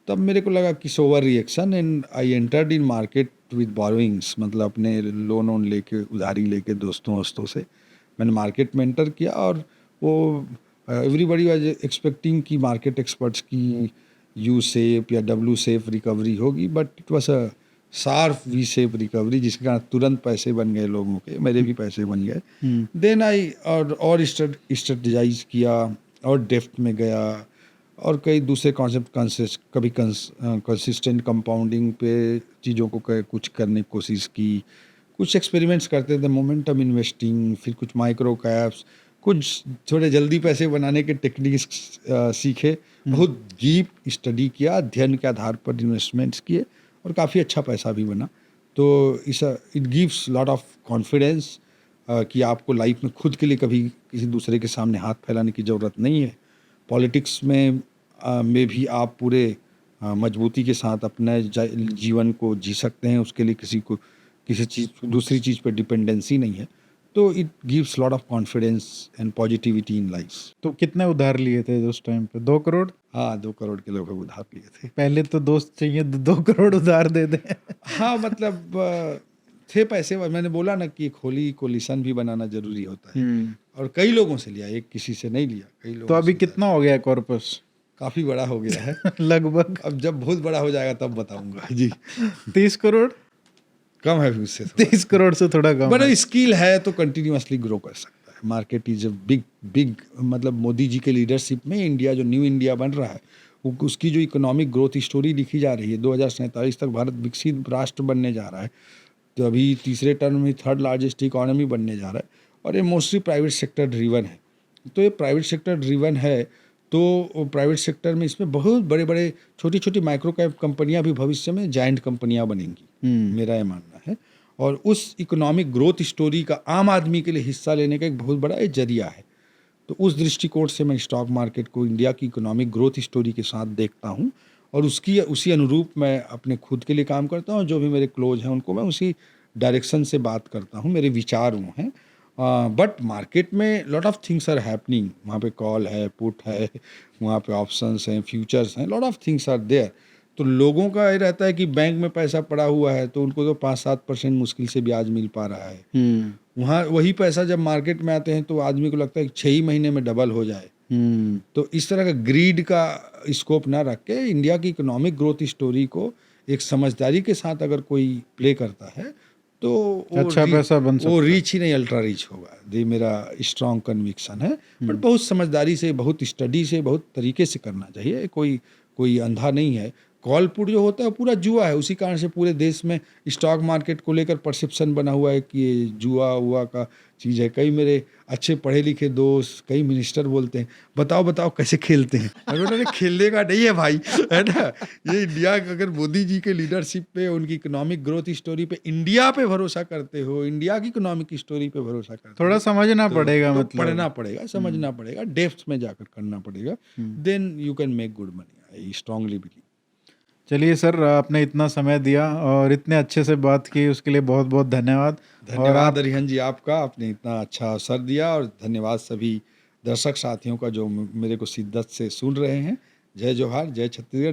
Speaker 2: तब मेरे को लगा कि over reaction, and I entered in market with borrowings, मतलब अपने लोन लेके, उधारी लेके, दोस्तों से मैंने मार्केट में एंटर किया। और वो एवरीबडी वाज एक्सपेक्टिंग कि मार्केट एक्सपर्ट्स की यू शेप या डब्ल्यू शेप रिकवरी होगी, but it was a sharp V shape recovery, जिसके कारण तुरंत पैसे बन गए लोगों के, मेरे भी पैसे बन गए। देन आई और स्ट्रेटजाइज किया और डेप्थ में गया, और कई दूसरे कॉन्सेप्ट, कभी कंसिस्टेंट कंपाउंडिंग पे चीज़ों को कुछ करने की कोशिश की, कुछ एक्सपेरिमेंट्स करते थे, मोमेंटम इन्वेस्टिंग, फिर कुछ माइक्रो कैप्स, कुछ थोड़े जल्दी पैसे बनाने के टेक्निक्स सीखे, बहुत डीप स्टडी किया, अध्ययन के आधार पर इन्वेस्टमेंट्स किए, और काफ़ी अच्छा पैसा भी बना। तो it gives lot of confidence कि आपको लाइफ में खुद के लिए कभी किसी दूसरे के सामने हाथ फैलाने की ज़रूरत नहीं है। पॉलिटिक्स में भी आप पूरे मजबूती के साथ अपने जीवन को जी सकते हैं, उसके लिए किसी चीज़, दूसरी चीज़ पर डिपेंडेंसी नहीं है। तो it gives lot of confidence and positivity in life.
Speaker 1: तो कितने उधार लिए थे उस टाइम पे? 2 करोड़?
Speaker 2: हाँ, 2 करोड़ के लगभग उधार लिए थे।
Speaker 1: पहले तो दोस्त चाहिए 2 करोड़ उधार दे दे।
Speaker 2: हाँ, मतलब थे पैसे, मैंने बोला ना कि एक होली कोलिशन भी बनाना जरूरी होता है, और कई लोगों से लिया, एक किसी से नहीं लिया, कई लोगों
Speaker 1: तो अभी
Speaker 2: से
Speaker 1: कितना हो गया कॉर्पस?
Speaker 2: काफ़ी बड़ा हो गया है।
Speaker 1: लगभग
Speaker 2: अब जब बहुत बड़ा हो जाएगा तब बताऊंगा जी।
Speaker 1: 30 करोड़?
Speaker 2: कम है उससे,
Speaker 1: 30 करोड़ से थोड़ा कम
Speaker 2: बट
Speaker 1: है।
Speaker 2: स्किल है तो कंटिन्यूअसली ग्रो कर सकता है। मार्केट इज अ बिग, मतलब मोदी जी के लीडरशिप में इंडिया, जो न्यू इंडिया बन रहा है, उसकी जो इकोनॉमिक ग्रोथ स्टोरी लिखी जा रही है, 2047 तक भारत विकसित राष्ट्र बनने जा रहा है। तो अभी तीसरे टर्म में 3rd लार्जेस्ट इकोनॉमी बनने जा रहा है, और ये मोस्टली प्राइवेट सेक्टर ड्रिवन है। तो ये प्राइवेट सेक्टर ड्रिवन है, तो प्राइवेट सेक्टर में इसमें बहुत बड़े बड़े छोटी छोटी माइक्रो कैप कंपनियां भी भविष्य में जायंट कंपनियां बनेंगी, मेरा ये मानना है। और उस इकोनॉमिक ग्रोथ स्टोरी का आम आदमी के लिए हिस्सा लेने का एक बहुत बड़ा ये जरिया है। तो उस दृष्टिकोण से मैं स्टॉक मार्केट को इंडिया की इकोनॉमिक ग्रोथ स्टोरी के साथ देखता हूँ, और उसी अनुरूप मैं अपने खुद के लिए काम करता हूँ, जो भी मेरे क्लोज हैं उनको मैं उसी डायरेक्शन से बात करता हूँ, मेरे विचार वो हैं। बट मार्केट में lot of things are happening, वहाँ पे कॉल है, पुट है, वहाँ पे ऑप्शंस हैं, फ्यूचर्स हैं, lot of things are there. तो लोगों का ये रहता है कि बैंक में पैसा पड़ा हुआ है तो उनको तो 5-7% मुश्किल से ब्याज मिल पा रहा है। वहाँ वही पैसा जब मार्केट में आते हैं तो आदमी को लगता है कि 6 ही महीने में डबल हो जाए। तो इस तरह का ग्रीड का स्कोप ना रख के इंडिया की इकोनॉमिक ग्रोथ स्टोरी को एक समझदारी के साथ अगर कोई प्ले करता है तो
Speaker 1: अच्छा पैसा बन सकता
Speaker 2: वो
Speaker 1: है।
Speaker 2: रीच ही नहीं अल्ट्रा रीच होगा। ये मेरा स्ट्रॉन्ग कन्विक्शन है। बट बहुत समझदारी से, बहुत स्टडी से, बहुत तरीके से करना चाहिए। कोई अंधा नहीं है। कॉल पुट जो होता है वो पूरा जुआ है। उसी कारण से पूरे देश में स्टॉक मार्केट को लेकर परसेप्शन बना हुआ है कि ये जुआ हुआ का चीज़ है। कई मेरे अच्छे पढ़े लिखे दोस्त, कई मिनिस्टर बोलते हैं बताओ कैसे खेलते हैं। अरे खेलने का नहीं है भाई, है ना। ये इंडिया अगर मोदी जी के लीडरशिप पे, उनकी इकोनॉमिक ग्रोथ स्टोरी पे, इंडिया पे भरोसा करते हो, इंडिया की इकोनॉमिक स्टोरी पे भरोसा करते हो,
Speaker 1: थोड़ा समझना पड़ेगा,
Speaker 2: तो
Speaker 1: मतलब
Speaker 2: पढ़ना पड़ेगा, समझना पड़ेगा, डेप्थ में जाकर करना पड़ेगा। Then you can make good money. I strongly believe.
Speaker 1: चलिए सर, आपने इतना समय दिया और इतने अच्छे से बात की, उसके लिए बहुत बहुत धन्यवाद।
Speaker 2: धन्यवाद अरिहन जी आपका, आपने इतना अच्छा अवसर दिया। और धन्यवाद सभी दर्शक साथियों का जो मेरे को शिद्दत से सुन रहे हैं। जय जोहार, जय छत्तीसगढ़।